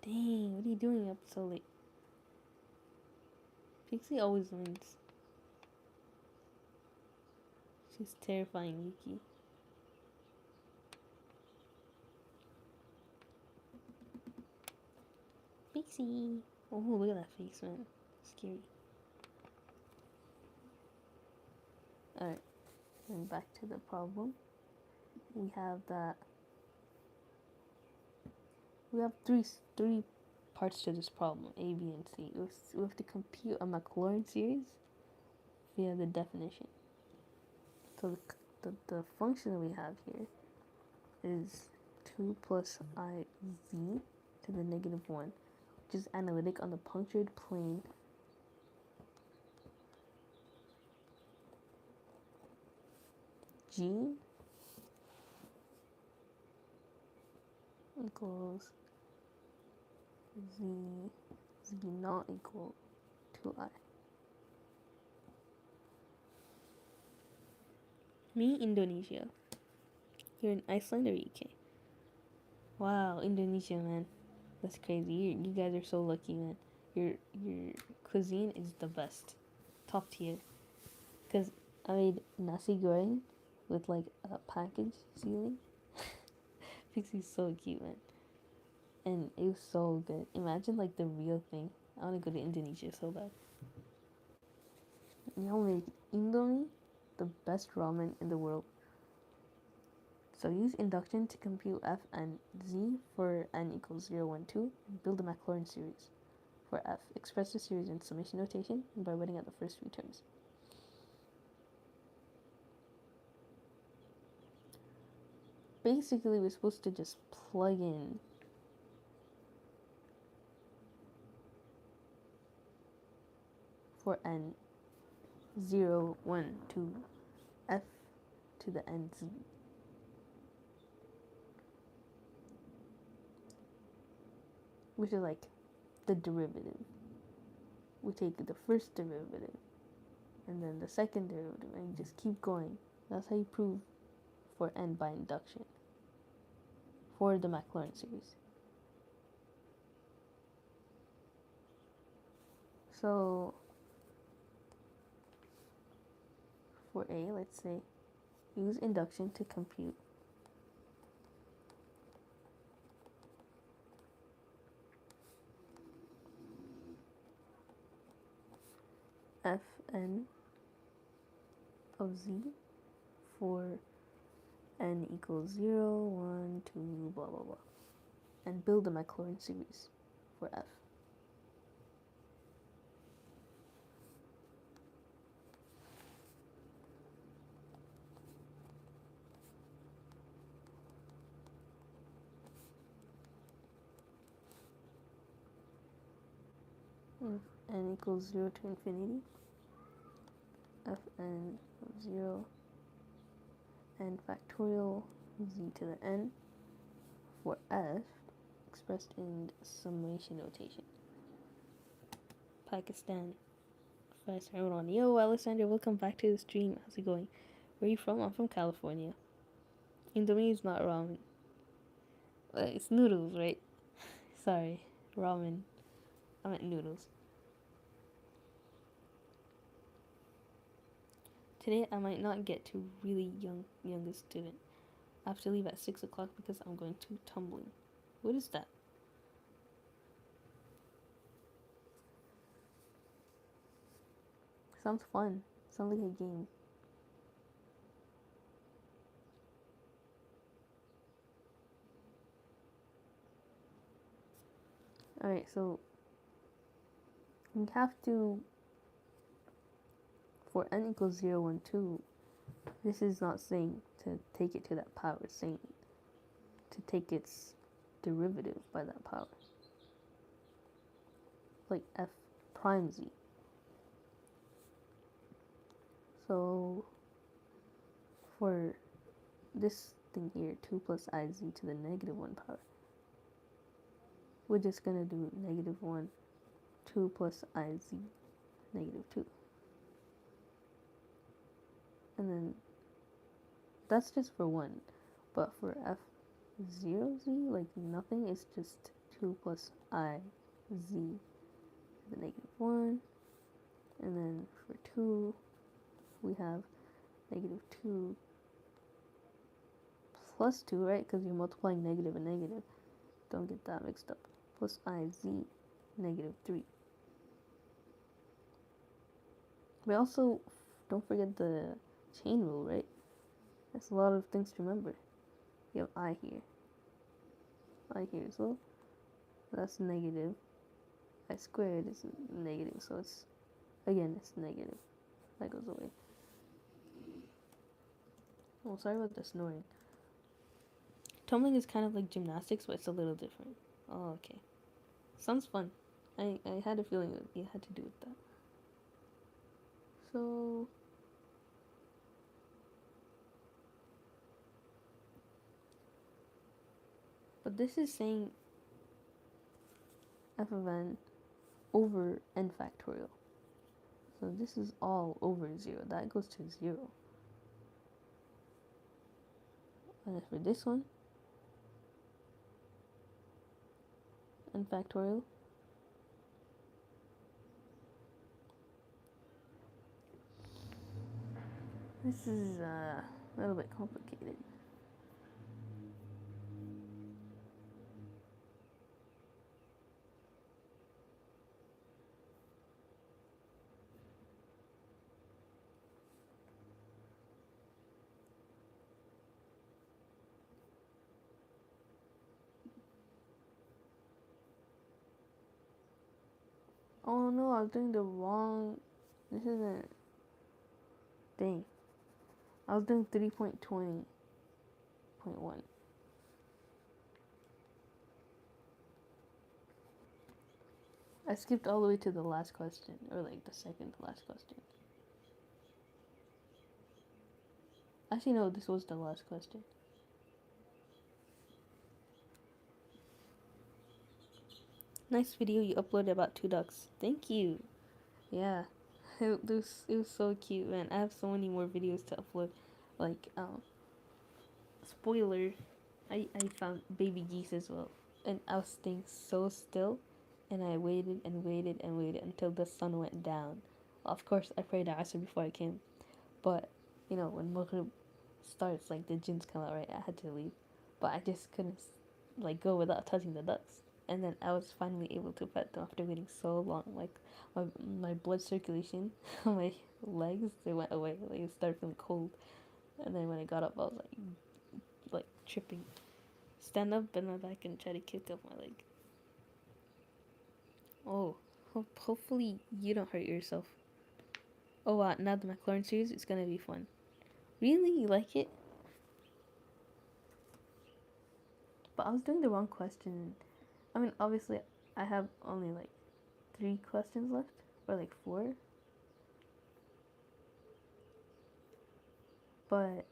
S1: Dang, what are you doing up so late? Pixie always wins. She's terrifying Yuki. Pixie! Oh, look at that face, man. Scary. Alright, then back to the problem. We have that. We have three parts to this problem, A, B, and C. We have to compute a Maclaurin series via the definition. So the function that we have here is 2 plus I z to the negative 1, which is analytic on the punctured plane G equals z not equal to I. Me, Indonesia. You're in Iceland or UK? Wow, Indonesia, man. That's crazy. You guys are so lucky, man. Your cuisine is the best. Top tier. Because I made nasi goreng with like a package sealing. Pixie's so cute, man. And it was so good. Imagine like the real thing. I want to go to Indonesia so bad. Y'all make Indomie the best ramen in the world. So use induction to compute f and z for n equals 0, 1, 2, and build the Maclaurin series. For f, express the series in summation notation and by writing out the first few terms. Basically, we're supposed to just plug in for n 0, 1, 2, f to the n z. Which is like the derivative. We take the first derivative and then the second derivative and you just keep going. That's how you prove for n by induction for the Maclaurin series. So for A, let's say, use induction to compute fn of z for n equals 0, 1, 2, blah blah blah, and build the Maclaurin series for f. If n equals 0 to infinity, fn of 0 n factorial z to the n for f expressed in summation notation. Pakistan. First, hold on. Yo, Alexander, welcome back to the stream. How's it going? Where are you from? I'm from California. Indomie is not ramen. It's noodles, right? Sorry, ramen. I meant noodles. Today I might not get to really youngest student. I have to leave at 6 o'clock because I'm going to tumbling. What is that? Sounds fun. Sounds like a game. Alright, so we have to, for n equals 0, 1, 2, This is not saying to take it to that power, it's saying to take its derivative by that power. Like f prime z. So for this thing here, 2 plus iz to the negative 1 power, we're just going to do negative 1, 2 plus iz, negative 2. And then that's just for 1. But for f0z, like nothing, it's just 2 plus iz to the negative 1. And then for 2, we have negative 2 plus 2, right? Because you're multiplying negative and negative. Don't get that mixed up. Plus iz, negative 3. We also, don't forget the chain rule, right? That's a lot of things to remember. You have I here as well. That's negative. I squared is negative, so it's, again, it's negative. That goes away. Oh, sorry about the snoring. Tumbling is kind of like gymnastics, but it's a little different. Oh, okay. Sounds fun. I had a feeling that you had to do with that. So, but this is saying f of n over n factorial. So this is all over 0. That goes to 0. And as for this one, n factorial, this is a little bit complicated. Oh no, I was doing the wrong. This isn't. Dang. I was doing 3.20.1. I skipped all the way to the last question, or like the second to last question. Actually, no, this was the last question. Nice video you uploaded about 2 ducks. Thank you. Yeah, it was so cute, man. I have so many more videos to upload. Like, spoiler, I found baby geese as well. And I was staying so still, and I waited and waited and waited until the sun went down. Of course, I prayed Asr before I came, but you know, when Maghrib starts, like the jinns come out, right? I had to leave, but I just couldn't like go without touching the ducks. And then I was finally able to pet them after waiting so long. Like my blood circulation on my legs, they went away. Like it started feeling cold, and then when I got up, I was like tripping. Stand up, bend my back, and try to kick up my leg. Oh, hopefully you don't hurt yourself. Oh wow, now the McLaurin series, it's gonna be fun. Really? You like it? But I was doing the wrong question. I mean, obviously, I have only like 3 questions left, or like 4. But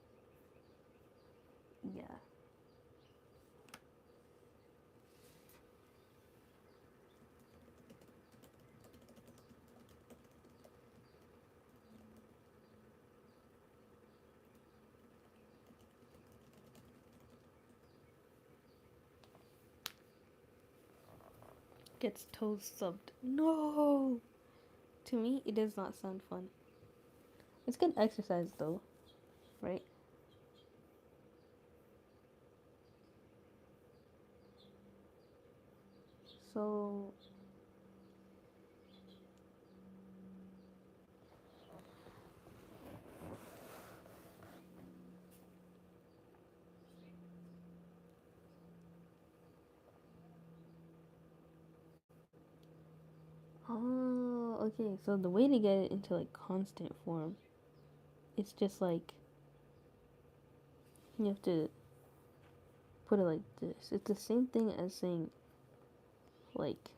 S1: yeah. Gets toast subbed. No! To me, it does not sound fun. It's good exercise though, right? So, oh, okay. So the way to get it into like constant form, it's just like You have to put it like this. It's the same thing as saying, like,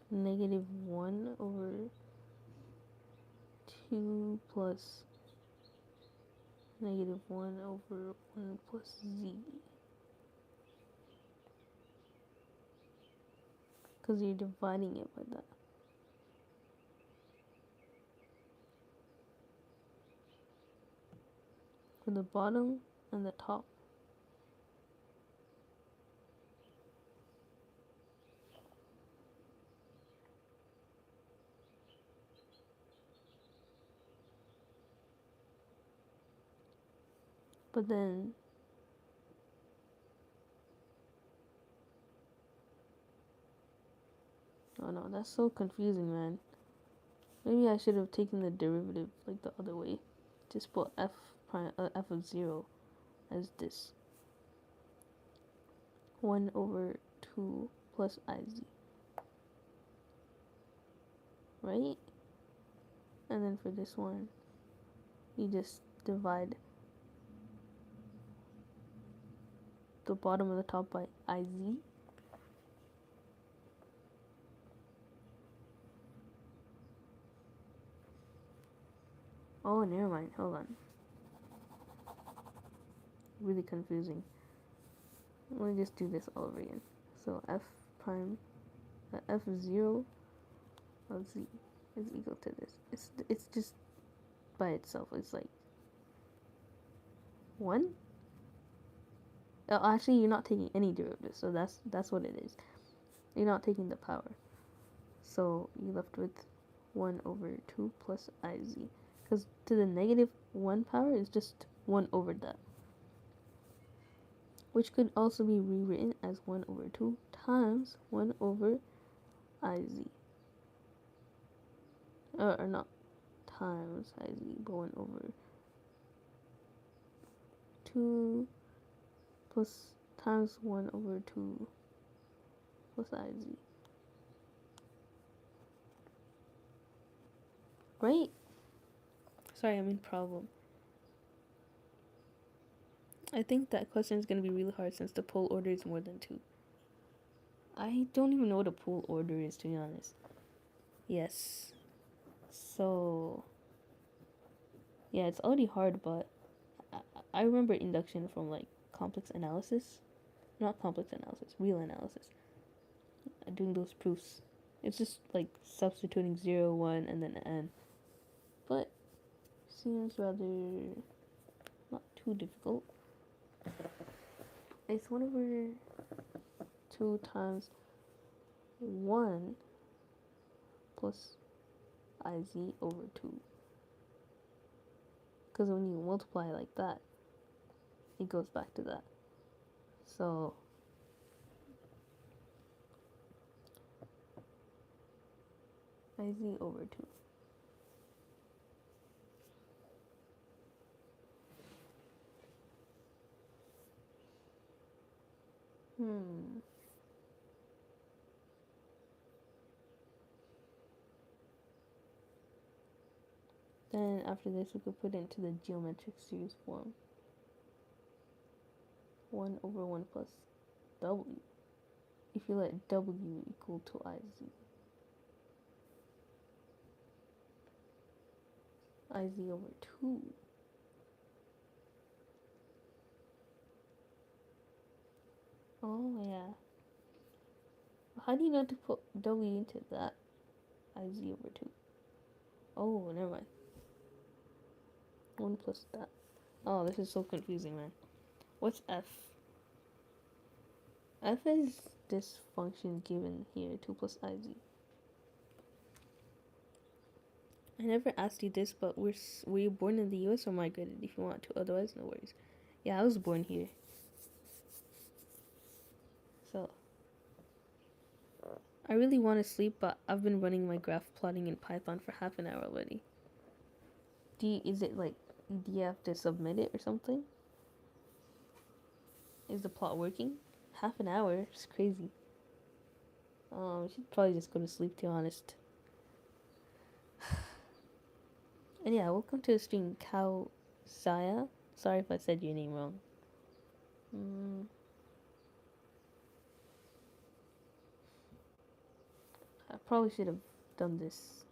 S1: -1 over 2 plus -1 over 1 plus z. Because you're dividing it by that. For the bottom and the top. But then oh no, that's so confusing, man. Maybe I should have taken the derivative like the other way. Just put f prime f of 0 as this. 1 over 2 plus iz. Right? And then for this one, you just divide the bottom of the top by iz. Oh, never mind. Hold on. Really confusing. Let me just do this all over again. So f prime f0 of z is equal to this. It's just by itself. It's like 1. Oh, actually, you're not taking any derivatives, so that's what it is. You're not taking the power. So you're left with 1 over 2 plus iz. Because to the -1 power is just 1 over that. Which could also be rewritten as 1 over 2 times 1 over iz. Or not times iz, but 1 over 2 plus times 1 over 2 plus iz. Right? Sorry, I'm in problem. I think that question is going to be really hard since the pole order is more than 2. I don't even know what a pole order is, to be honest. Yes. So, yeah, it's already hard, but I remember induction from, like, complex analysis. Not complex analysis, real analysis. Doing those proofs. It's just, like, substituting 0, 1, and then n. But, seems rather not too difficult. It's 1 over 2 times 1 plus iz over 2. Because when you multiply like that, it goes back to that. So, iz over 2. Then after this, we could put it into the geometric series form. 1 over 1 plus w. If you let w equal to iz. iz over 2. Oh, yeah. How do you know to put w into that? iz over 2. Oh, never mind. 1 plus that. Oh, this is so confusing, man. What's f? F is this function given here, 2 plus iz. I never asked you this, but were you born in the US or migrated? If you want to, otherwise, no worries. Yeah, I was born here. So, I really want to sleep, but I've been running my graph plotting in Python for half an hour already. Do you have to submit it or something? Is the plot working? Half an hour? It's crazy. I should probably just go to sleep, to be honest. And yeah, welcome to the stream, Kao Saya. Sorry if I said your name wrong. I probably should have done this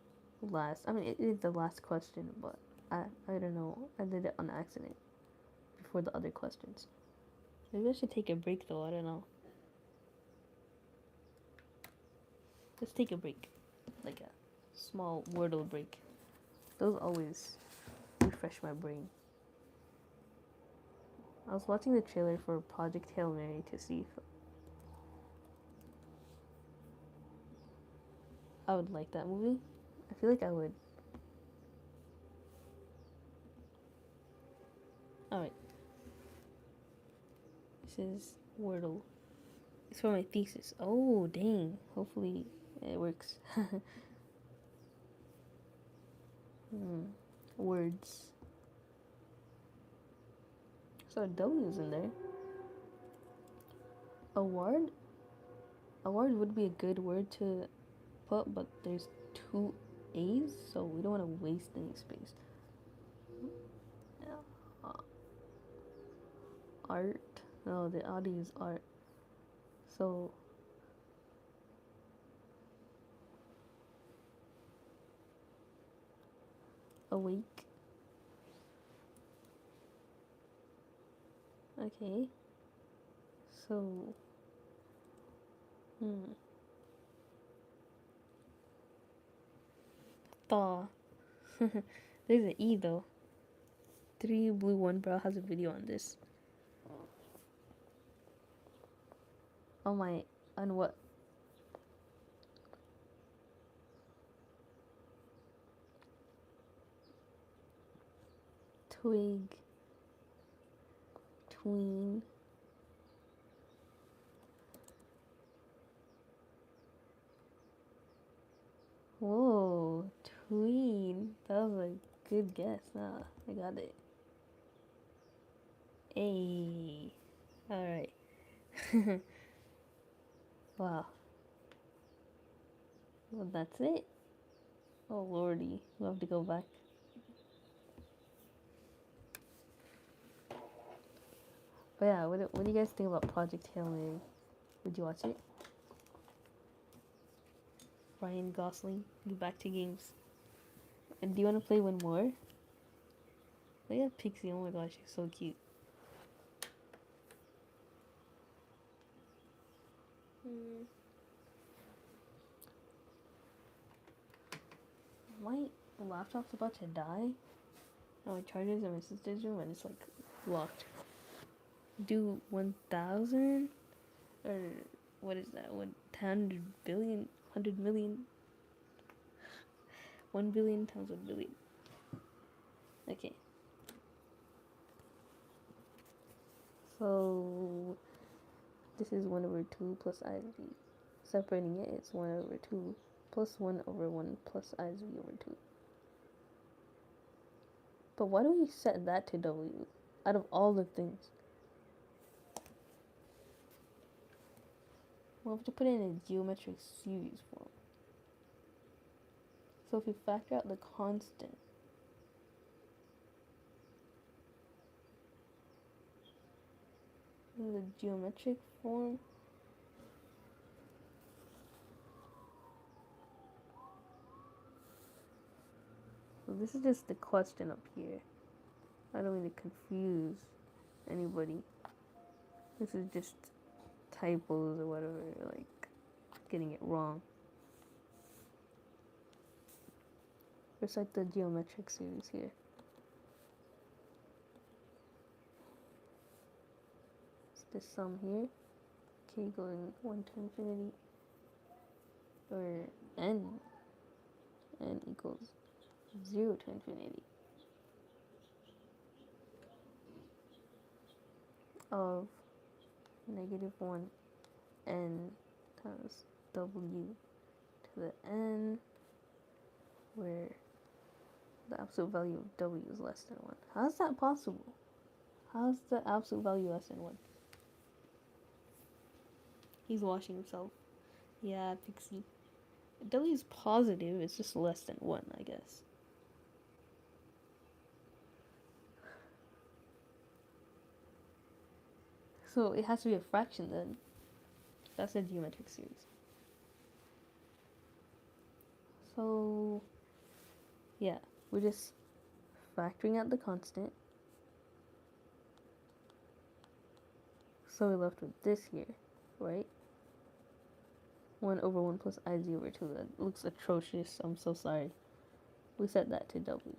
S1: last. I mean, it is the last question, but I don't know. I did it on accident before the other questions. Maybe I should take a break though. I don't know. Let's take a break, like a small Wordle break. Those always refresh my brain. I was watching the trailer for Project Hail Mary to see if I would like that movie. I feel like I would. Alright, this is Wordle. It's for my thesis. Oh, dang. Hopefully it works. Words. So W's in there. Award? Award would be a good word to put, but there's two A's, so we don't want to waste any space. Art? No, the audio is art. So awake. Okay. So thaw. There's an E though. 3 Blue 1 Bro has a video on this. On my on what? Twig. Tween. Whoa, tween. That was a good guess. Nah, I got it. Hey. Alright. Wow. Well, that's it. Oh, lordy. We'll have to go back. But yeah, what do you guys think about Project Hail Mary? Would you watch it? Ryan Gosling, get back to games. And do you want to play one more? Look at Pixie. Oh my gosh, she's so cute. My laptop's about to die. Oh, my charger's in my sister's room and it's like locked. Do 1,000? Or what is that? 100 billion? 100 million? 1 billion times 1 billion. Okay. So this is 1 over 2 plus ISV. Separating it, it's 1 over 2 plus 1 over 1 plus ISV over 2. But why don't we set that to W out of all the things? We'll have to put it in a geometric series form. So if we factor out the constant, in the geometric form, so this is just the question up here. I don't mean to confuse anybody. This is just typos or whatever, like getting it wrong. Just like the geometric series here. It's this sum here. Okay, going 1 to infinity. Or n equals 0 to infinity of -1 n times w to the n, where the absolute value of w is less than 1. How is that possible? How is the absolute value less than 1? He's washing himself. Yeah, Pixie. W is positive, it's just less than 1, I guess. So it has to be a fraction then. That's a geometric series. So yeah, we're just factoring out the constant. So we're left with this here, right? 1 over 1 plus iz over 2. That looks atrocious. I'm so sorry. We set that to w.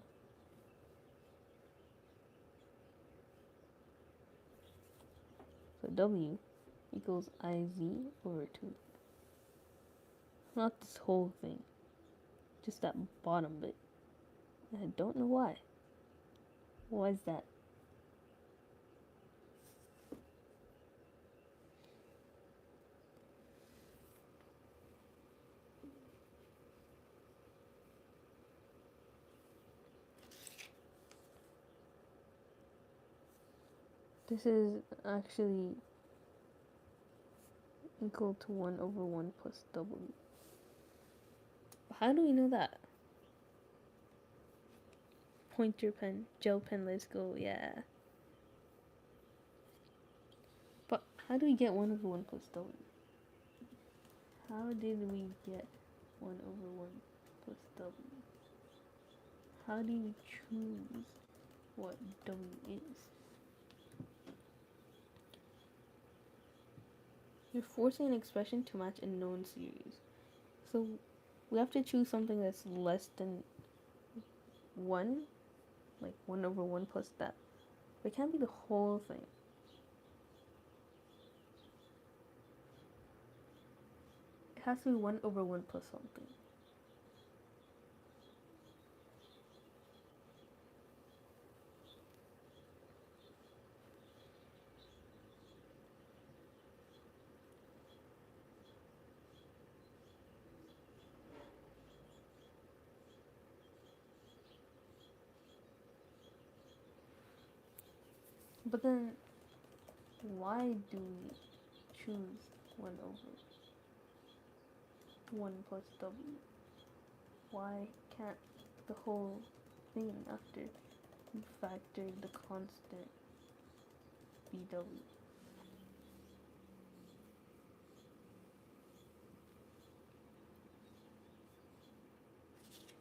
S1: So w equals iz over 2. Not this whole thing. Just that bottom bit. I don't know why. Why is that? This is actually equal to 1 over 1 plus w. How do we know that? Pointer pen, gel pen, let's go, yeah. But how do we get 1 over 1 plus w? How did we get 1 over 1 plus w? How do you choose what w is? You're forcing an expression to match a known series. So we have to choose something that's less than 1, like 1 over 1 plus that. But it can't be the whole thing. It has to be 1 over 1 plus something. But then, why do we choose 1 over 1 plus w? Why can't the whole thing after we factor the constant be w?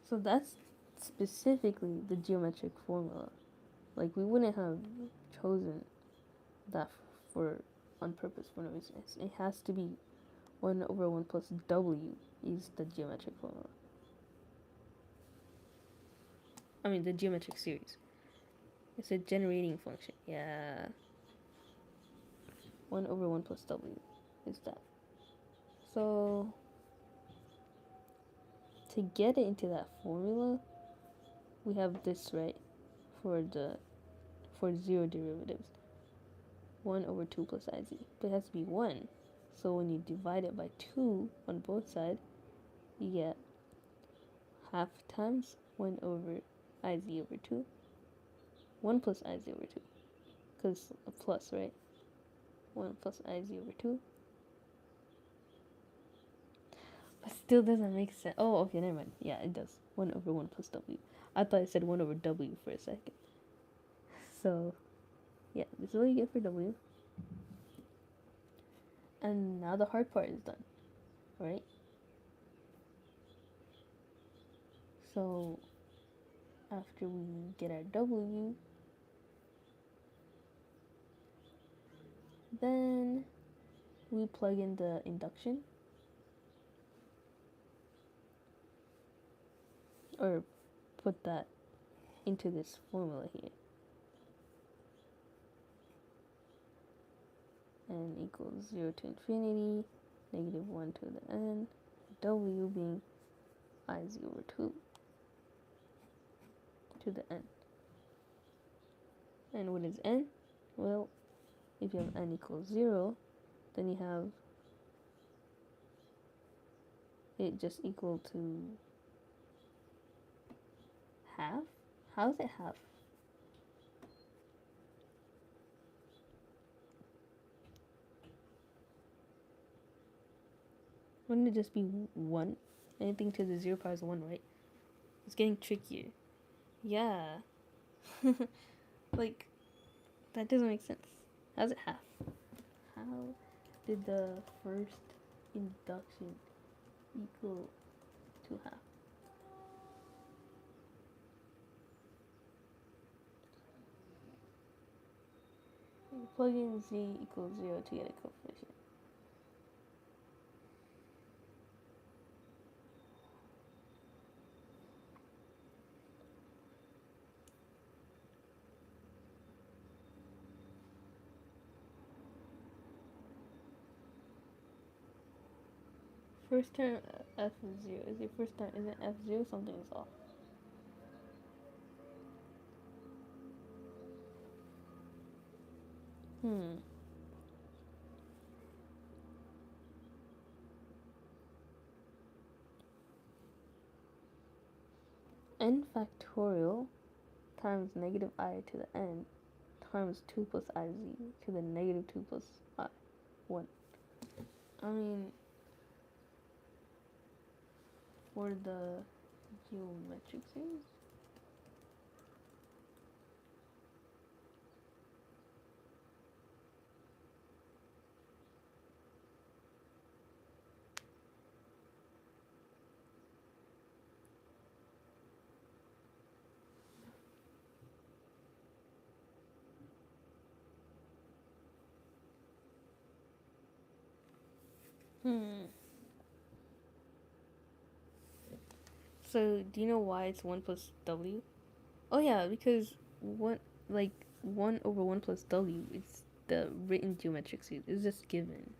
S1: So that's specifically the geometric formula. Like, we wouldn't have chosen that for on purpose for no reason. It has to be 1 over 1 plus w is the geometric formula. I mean, the geometric series. It's a generating function. Yeah. 1 over 1 plus w is that. So, to get it into that formula, we have this, right? For 0 derivatives. 1 over 2 plus iz. But it has to be 1. So when you divide it by 2 on both sides, you get half times 1 over iz over 2. 1 plus iz over 2. Because a plus, right? 1 plus iz over 2. But still doesn't make sense. Oh, okay, never mind. Yeah, it does. 1 over 1 plus w. I thought I said 1 over w for a second. So, yeah, this is what you get for w. And now the hard part is done, right? So, after we get our w, then we plug in the induction, or put that into this formula here. N equals 0 to infinity, negative 1 to the n, w being iz over 2 to the n. And what is n? Well, if you have n equals 0, then you have it just equal to half? How is it half? Wouldn't it just be 1? Anything to the 0 power is 1, right? It's getting trickier. Yeah. Like, that doesn't make sense. How's it half? how did the first induction equal to half? Plug in z equals 0 to get a coefficient. First term f is 0. Is your first term isn't f 0? Something is off. N factorial times negative I to the n times 2 plus iz to the negative 2 plus I 1. I mean, for the geometric series, So, do you know why it's 1 plus w? Oh, yeah, because 1, like, 1 over 1 plus w is the written geometric series. It's just given.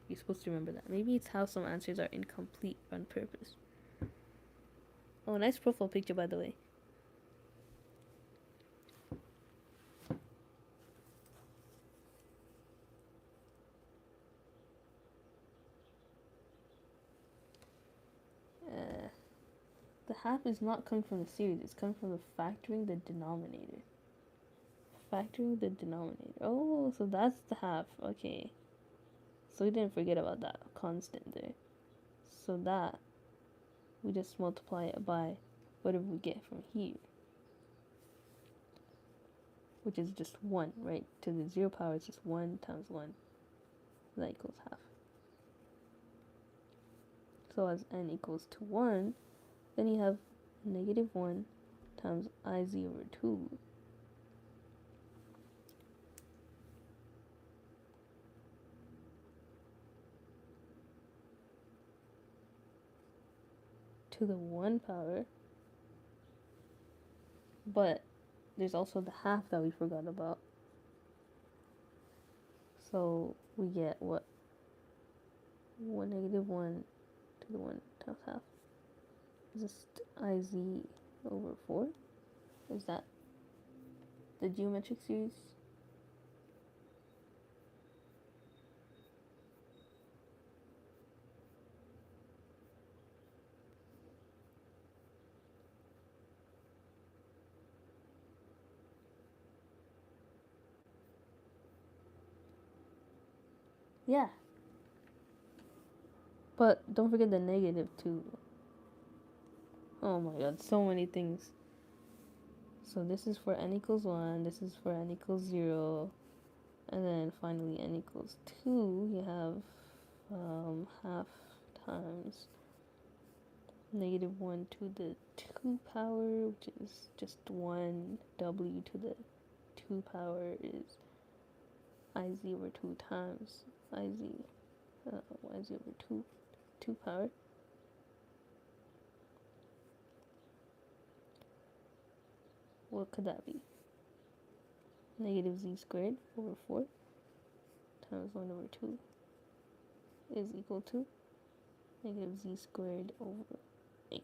S1: You're supposed to remember that. Maybe it's how some answers are incomplete on purpose. Oh, nice profile picture, by the way. The half is not coming from the series. It's coming from the factoring the denominator. Factoring the denominator. Oh, so that's the half. Okay. So we didn't forget about that constant there. So that, we just multiply it by whatever we get from here. Which is just 1, right? To the 0 power, it's just 1 times 1. That equals half. So as n equals to 1, then you have negative 1 times iz over 2 to the 1 power. But there's also the half that we forgot about. So we get what? 1 negative 1 to the 1 times half. Just iz over 4? Is that the geometric series? Yeah. But don't forget the negative too. Oh my god, so many things. So this is for n equals 1, this is for n equals 0, and then finally n equals 2, you have half times negative 1 to the 2 power, which is just 1, w to the 2 power is iz over 2 times iz, iz over 2 power. What could that be? Negative z squared over 4 times 1 over 2 is equal to negative z squared over 8.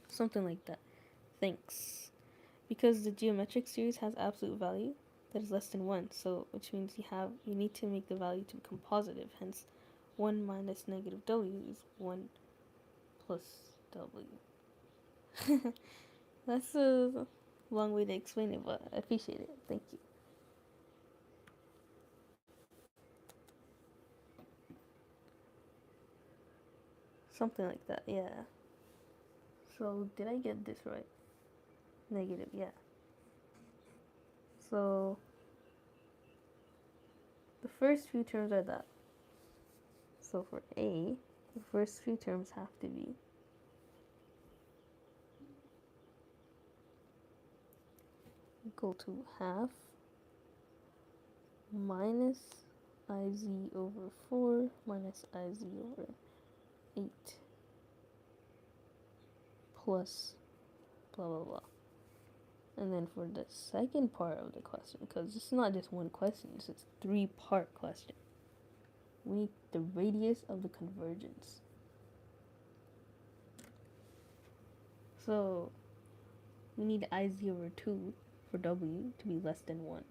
S1: Something like that. Thanks. Because the geometric series has absolute value that is less than 1, so which means you need to make the value to become positive. Hence, 1 minus negative w is 1 plus w. That's a long way to explain it, but I appreciate it. Thank you. Something like that, yeah. So, did I get this right? Negative, yeah. So, first few terms are that. So for a, the first few terms have to be equal to half minus iz over 4 minus iz over 8 plus blah blah blah. And then for the second part of the question, because it's not just one question, it's a 3-part question, we need the radius of the convergence. So we need iz over 2 for w to be less than 1.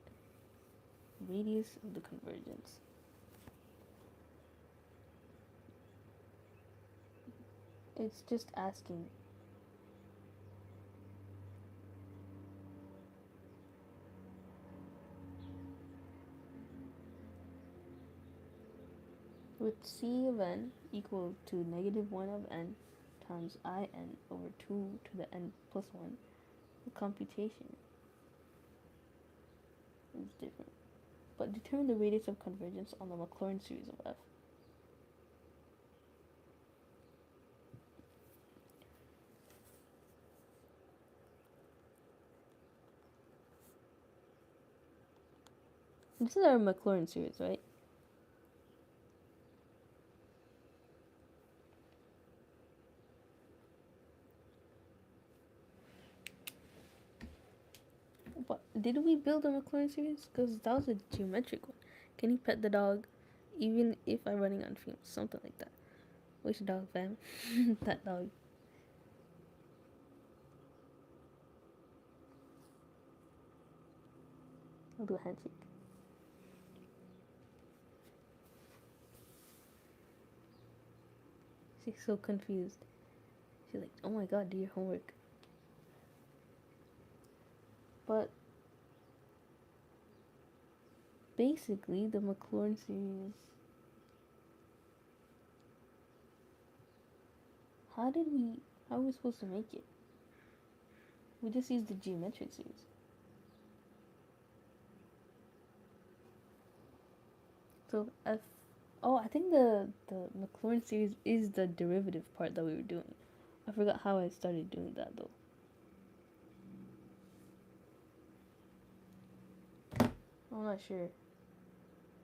S1: Radius of the convergence. It's just asking with c of n equal to negative 1 of n times in over 2 to the n plus 1, the computation is different. But determine the radius of convergence on the Maclaurin series of f. This is our Maclaurin series, right? But did we build a Maclaurin series? Because that was a geometric one. Can you pet the dog even if I'm running on fumes? Something like that. Which dog, fam? That dog. I'll do a handshake. She's so confused. She's like, oh my god, do your homework. But basically, the Maclaurin series, how are we supposed to make it? We just used the geometric series. So I think the Maclaurin series is the derivative part that we were doing. I forgot how I started doing that though. I'm not sure.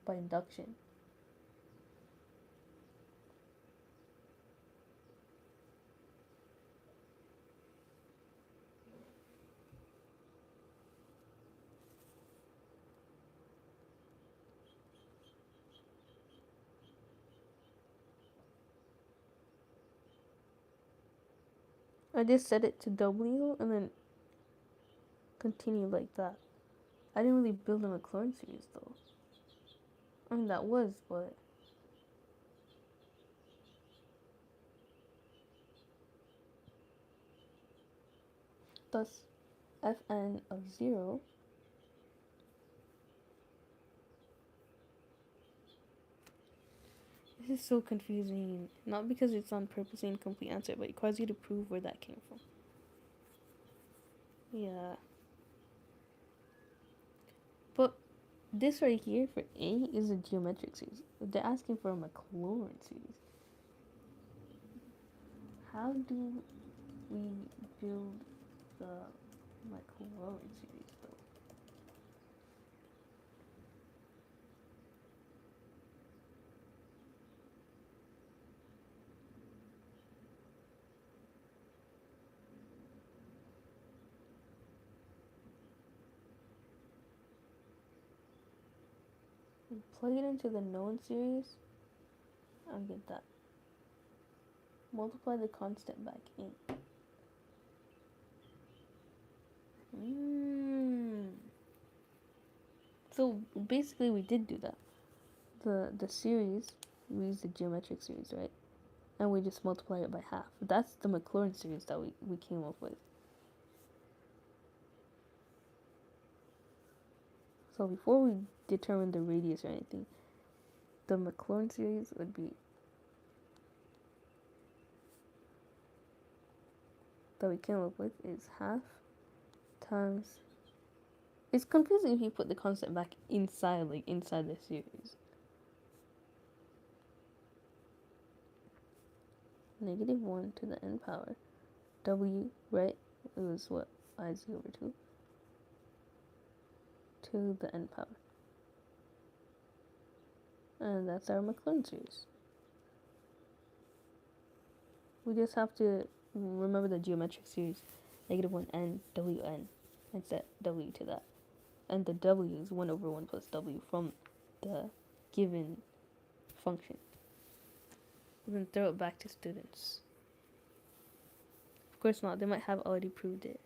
S1: By induction. I just set it to W and then continue like that. I didn't really build a Maclaurin series though. I mean that was, but thus Fn of 0 this is so confusing. Not because it's on purpose an incomplete answer, but it requires you to prove where that came from. Yeah. But this right here for A is a geometric series. They're asking for a Maclaurin series. How do we build the Maclaurin series though? We plug it into the known series and get that. Multiply the constant back in. So basically we did do that. The series, we used the geometric series, right? And we just multiply it by half. That's the Maclaurin series that we came up with. So before we determine the radius or anything, the Maclaurin series would be that we came up with is half times. It's confusing if you put the constant back inside, like inside the series. negative 1 to the n power. W, right? It was what? Iz over 2 to the n power. And that's our Maclaurin series. We just have to remember the geometric series, negative 1n wn, and set w to that. And the w is 1 over 1 plus w from the given function. And then throw it back to students. Of course not, they might have already proved it.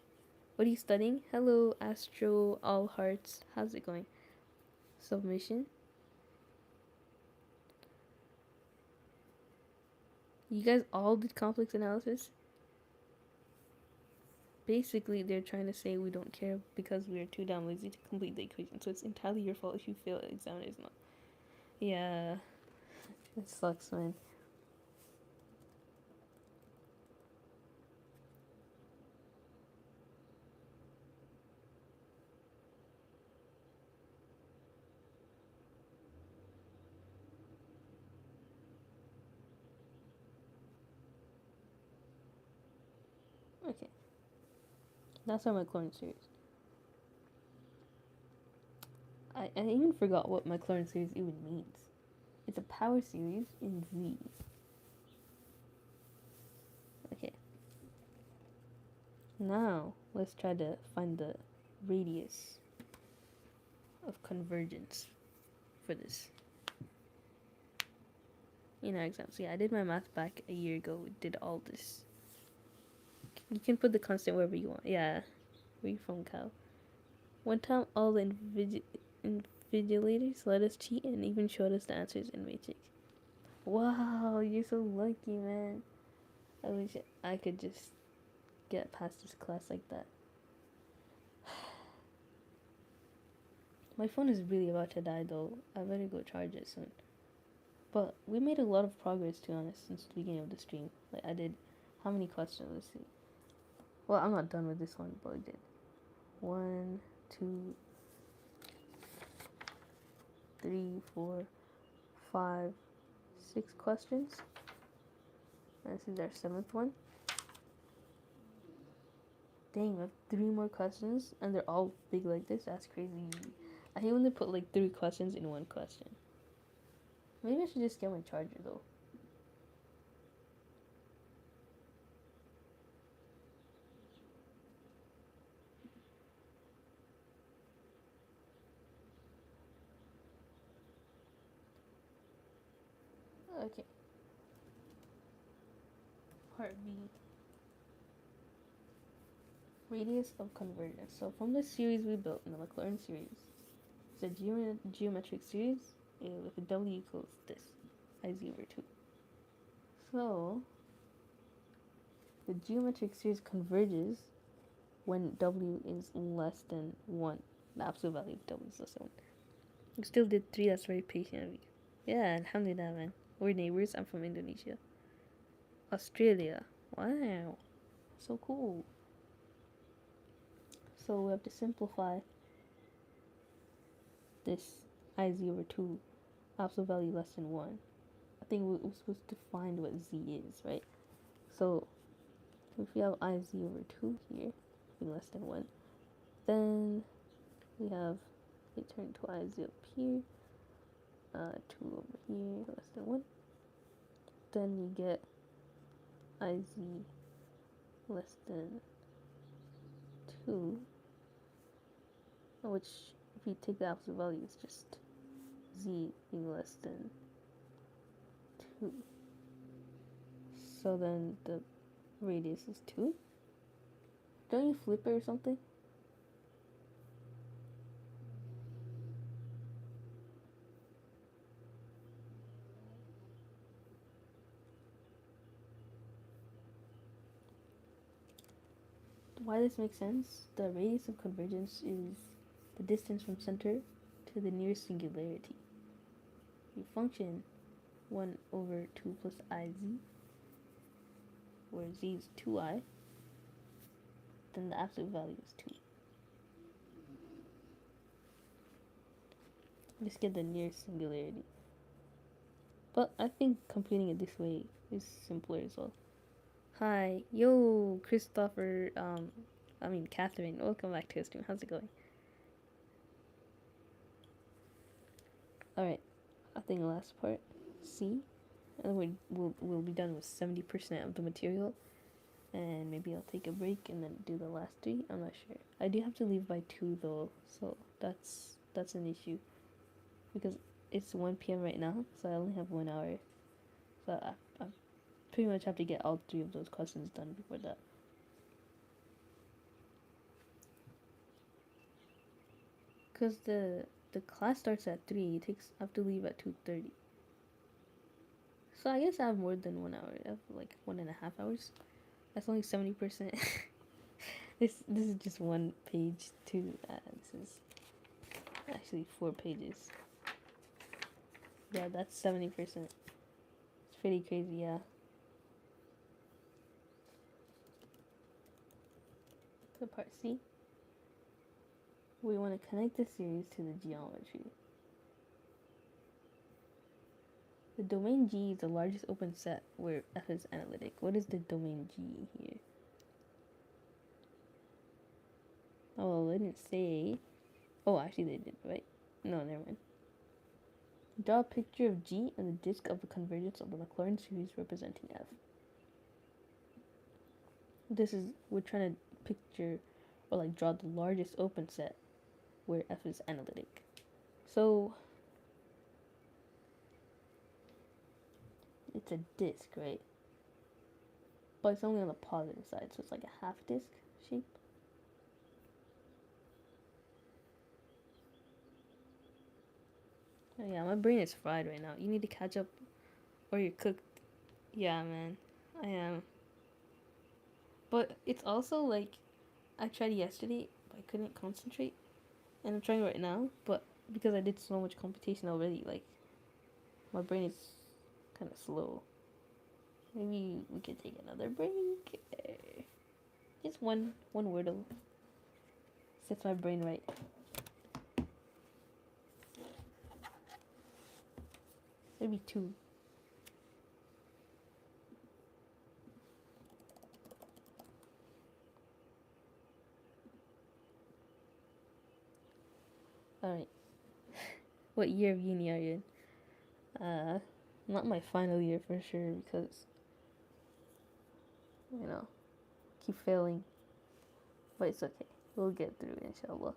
S1: What are you studying? Hello, Astro, All Hearts. How's it going? Submission. You guys all did complex analysis? Basically, they're trying to say we don't care because we are too damn lazy to complete the equation. So it's entirely your fault if you fail examiners not. Yeah, it sucks, man. Okay, that's our Maclaurin series. I even forgot what Maclaurin series even means. It's a power series in Z. Okay. Now, let's try to find the radius of convergence for this in our exam. So yeah, I did my math back a year ago. We did all this. You can put the constant wherever you want. Yeah, we from Cal. One time, all the invigilators let us cheat and even showed us the answers in Matrix. Wow, you're so lucky, man. I wish I could just get past this class like that. My phone is really about to die though. I better go charge it soon. But we made a lot of progress, to be honest, since the beginning of the stream. Like, I did how many questions? Let's see. Well, I'm not done with this one, but I did 1, 2, 3, 4, 5, 6 questions. And this is our 7th one. Dang, we have 3 more questions, and they're all big like this. That's crazy. I hate when they put like 3 questions in one question. Maybe I should just get my charger though. Okay. Part B. Radius of convergence. So from the series we built in the Maclaurin series, it's a geometric series with a w equals this, Iz over 2. So the geometric series converges when w is less than 1. The absolute value of w is less than 1. You still did 3, that's very patient of you. Yeah, alhamdulillah, man. We're neighbors. I'm from Indonesia. Australia. Wow. So cool. So we have to simplify this Iz over 2, absolute value less than 1. I think we're supposed to find what z is, right? So if we have Iz over 2 here, being less than 1, then we have it turned to Iz up here, 2 over here, less than 1. Then you get Iz less than 2, which if you take the absolute value, it's just z being less than 2. So then the radius is 2. Don't you flip it or something? Why this makes sense? The radius of convergence is the distance from center to the nearest singularity. You function 1 over 2 plus Iz, where z is 2i, then the absolute value is 2. Just get the nearest singularity. But I think computing it this way is simpler as well. Hi, yo, Christopher. Catherine. Welcome back to the stream. How's it going? All right. I think last part, C, and we'll be done with 70% of the material, and maybe I'll take a break and then do the last three. I'm not sure. I do have to leave by 2 though, so that's an issue because it's 1 p.m. right now, so I only have 1 hour. So I pretty much have to get all 3 of those questions done before that. Cause the class starts at 3. I have to leave at 2:30. So I guess I have more than 1 hour. I have like 1.5 hours. That's only 70%. This is just one page too. This is actually 4 pages. Yeah, that's 70%. It's pretty crazy, yeah. So part C, we want to connect the series to the geometry. The domain G is the largest open set where F is analytic. What is the domain G here? Oh, they didn't say. Oh, actually they did, right? No, never mind. Draw a picture of G and the disk of the convergence of the Maclaurin series representing F. We're trying to picture or like draw the largest open set where F is analytic. So it's a disk, right? But it's only on the positive side, so it's like a half disk shape. Oh, yeah, my brain is fried right now. You need to catch up or you're cooked. Yeah, man. I am. But it's also like I tried yesterday, but I couldn't concentrate. And I'm trying right now, but because I did so much computation already, like my brain is kind of slow. Maybe we could take another break. Just one wordle sets my brain right. Maybe 2. All right. What year of uni are you in? Not my final year for sure because keep failing, but it's okay. We'll get through it, inshallah.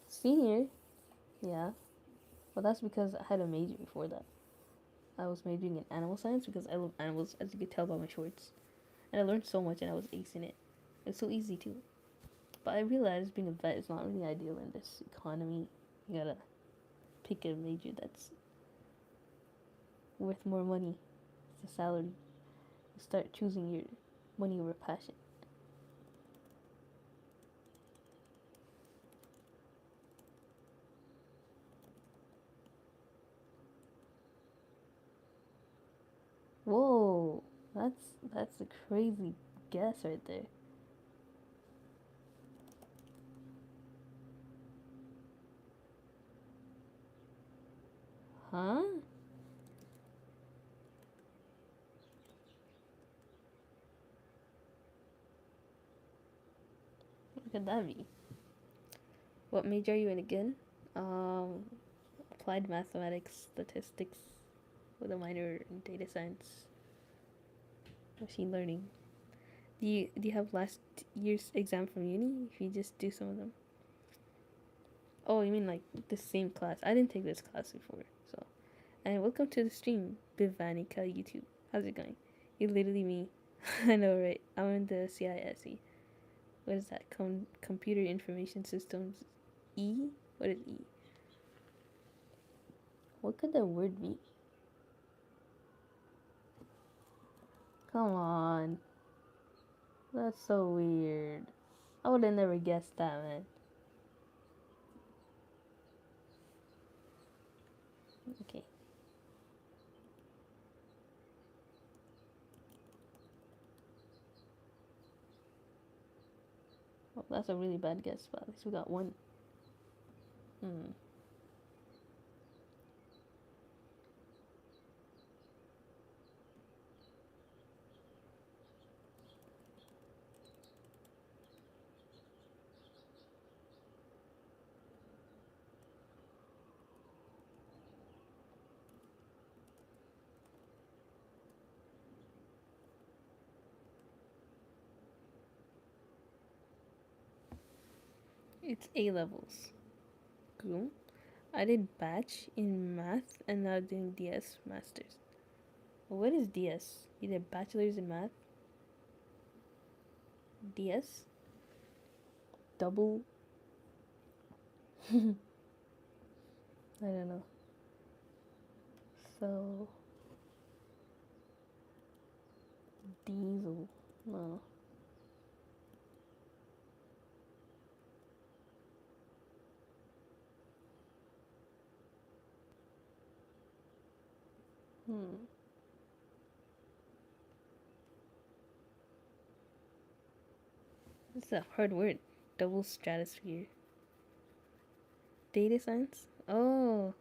S1: Senior, yeah. Well, that's because I had a major before that. I was majoring in animal science because I love animals, as you could tell by my shorts. And I learned so much and I was acing it. It's so easy too. But I realized being a vet is not really ideal in this economy. You gotta pick a major that's worth more money. It's a salary. You start choosing your money over passion. Whoa, that's a crazy guess right there. Huh? What could that be? What major are you in again? Um, Applied mathematics, statistics, with a minor in data science, machine learning. Do you have last year's exam from uni? If you just do some of them. Oh, you mean like the same class? I didn't take this class before, so. And welcome to the stream, Bivanica YouTube. How's it going? You literally me. I know, right? I'm in the CISE. What is that? Computer Information Systems E? What is E? What could that word be? Come on. That's so weird. I would have never guessed that, man. Okay. Well, that's a really bad guess, but at least we got one. Hmm. It's A levels. Cool. I did batch in math and now doing DS masters. Well, what is DS? You did bachelor's in math? DS? Double? I don't know. So, diesel. No. Hmm. It's a hard word. Double stratosphere. Data science? Oh,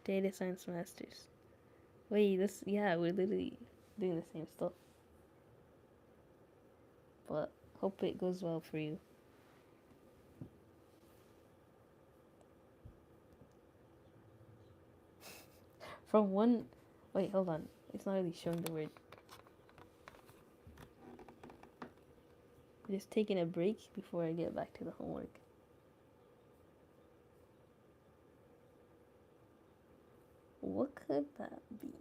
S1: data science masters. Wait, this, yeah, we're literally doing the same stuff. But hope it goes well for you. From one, wait, hold on. It's not really showing the word. Just taking a break before I get back to the homework. What could that be?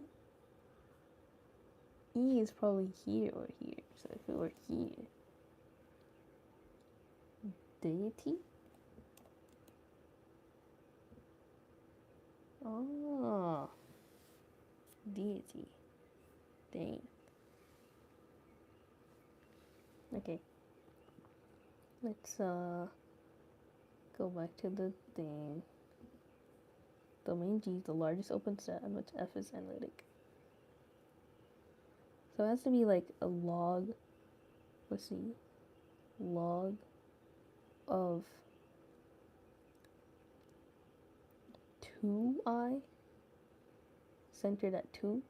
S1: E is probably here or here. So if it were here, deity? Oh, deity. Dang. Okay. Let's go back to the thing. Domain G is the largest open set in which F is analytic. So it has to be like a log, let's see, log of 2i centered at 2.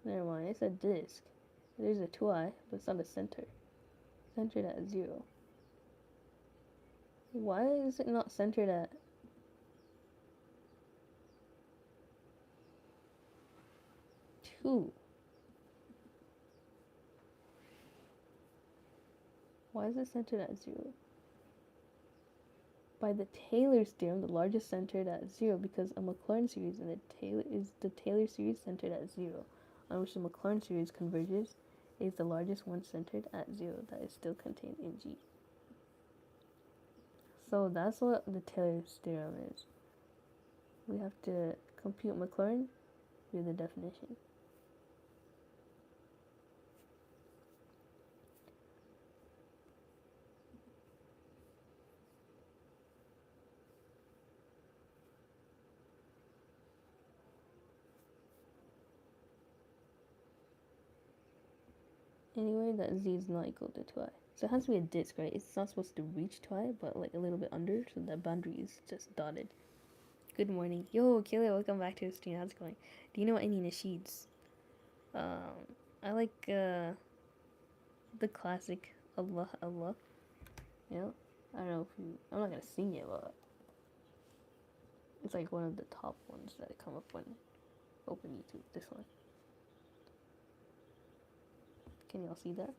S1: Never mind, it's a disk. There's a 2i, but it's not a center. Centered at 0. Why is it not centered at 2? Why is it centered at 0? By the Taylor's theorem, the largest centered at 0 because a Maclaurin series in the Taylor series centered at 0, on which the Maclaurin series converges, is the largest one centered at 0 that is still contained in G. So that's what the Taylor's theorem is. We have to compute Maclaurin via the definition. Anywhere that Z is not equal to 2i. So it has to be a disk, right? It's not supposed to reach 2i, but like a little bit under, so that boundary is just dotted. Good morning. Yo, Kayla, welcome back to the stream. How's it going? Do you know any nasheeds? I like the classic Allah Allah. You know? I don't know if you, I'm not gonna sing it, but it's like one of the top ones that come up when open YouTube. This one. Can y'all see that?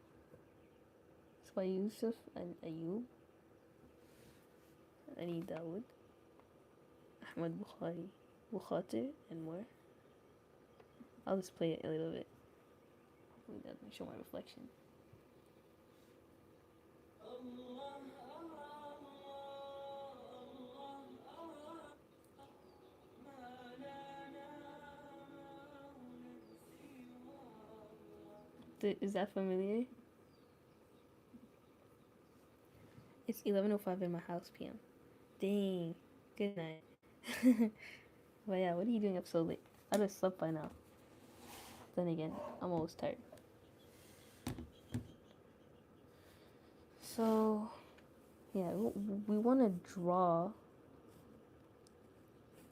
S1: It's by Yusuf and Ayub, Ali Dawood, Ahmad Bukhari, and more. I'll just play it a little bit. Hopefully that doesn't show my reflection. Is that familiar? It's 11:05 in my house PM. Dang. Good night. But yeah, what are you doing up so late? I'd have slept by now. Then again, I'm always tired. So, yeah, we want to draw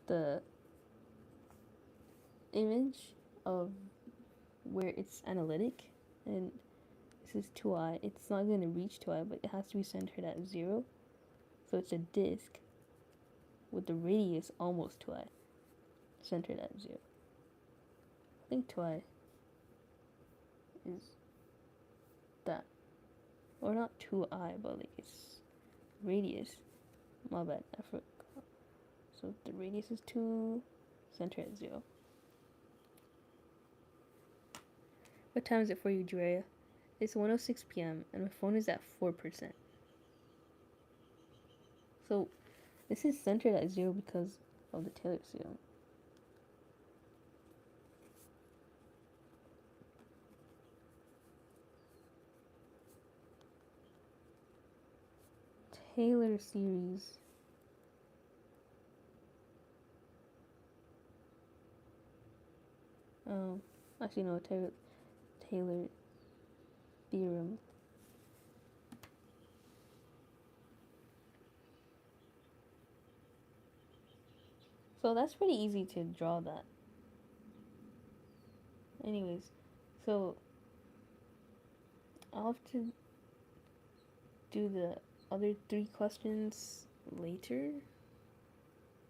S1: the image of where it's analytic, and this is 2i. It's not going to reach 2i, but it has to be centered at 0. So it's a disk with the radius almost 2i, centered at 0. I think 2i is that. or not 2i, but like its radius. My bad, I forgot. So if the radius is 2, center at 0. What time is it for you, Drea? It's 1:06 p.m. and my phone is at 4%. So this is centered at 0 because of the Taylor serum. Taylor series. Actually no, Taylor theorem. So that's pretty easy to draw that. Anyways, so I'll have to do the other 3 questions later.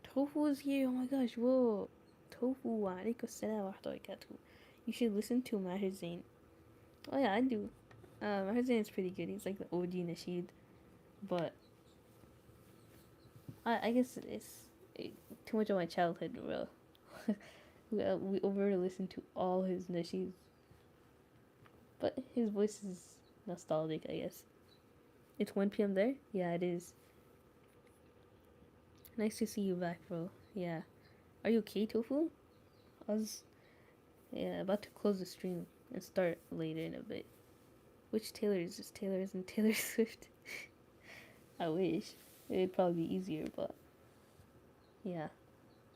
S1: Tofu is here. Oh my gosh, whoa. Tofu wa alaikum assalam wa rahmatullahi. You should listen to Maher Zain. Oh yeah, I do. Maher Zain is pretty good. He's like the OG Nasheed. But I guess it's too much of my childhood, bro. we over listened to all his nasheeds. But his voice is nostalgic, I guess. It's 1 p.m. there? Yeah, it is. Nice to see you back, bro. Yeah. Are you okay, Tofu? I was about to close the stream and start later in a bit. Which Taylor is this? Taylor isn't Taylor Swift. I wish. It'd probably be easier, but yeah.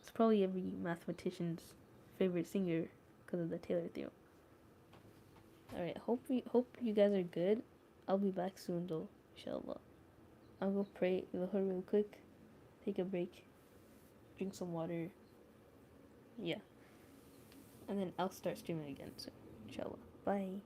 S1: It's probably every mathematician's favorite singer because of the Taylor theorem. Alright, hope you guys are good. I'll be back soon though, inshallah. I'll go pray real quick, take a break, drink some water. Yeah. And then I'll start streaming again soon, inshallah. Bye.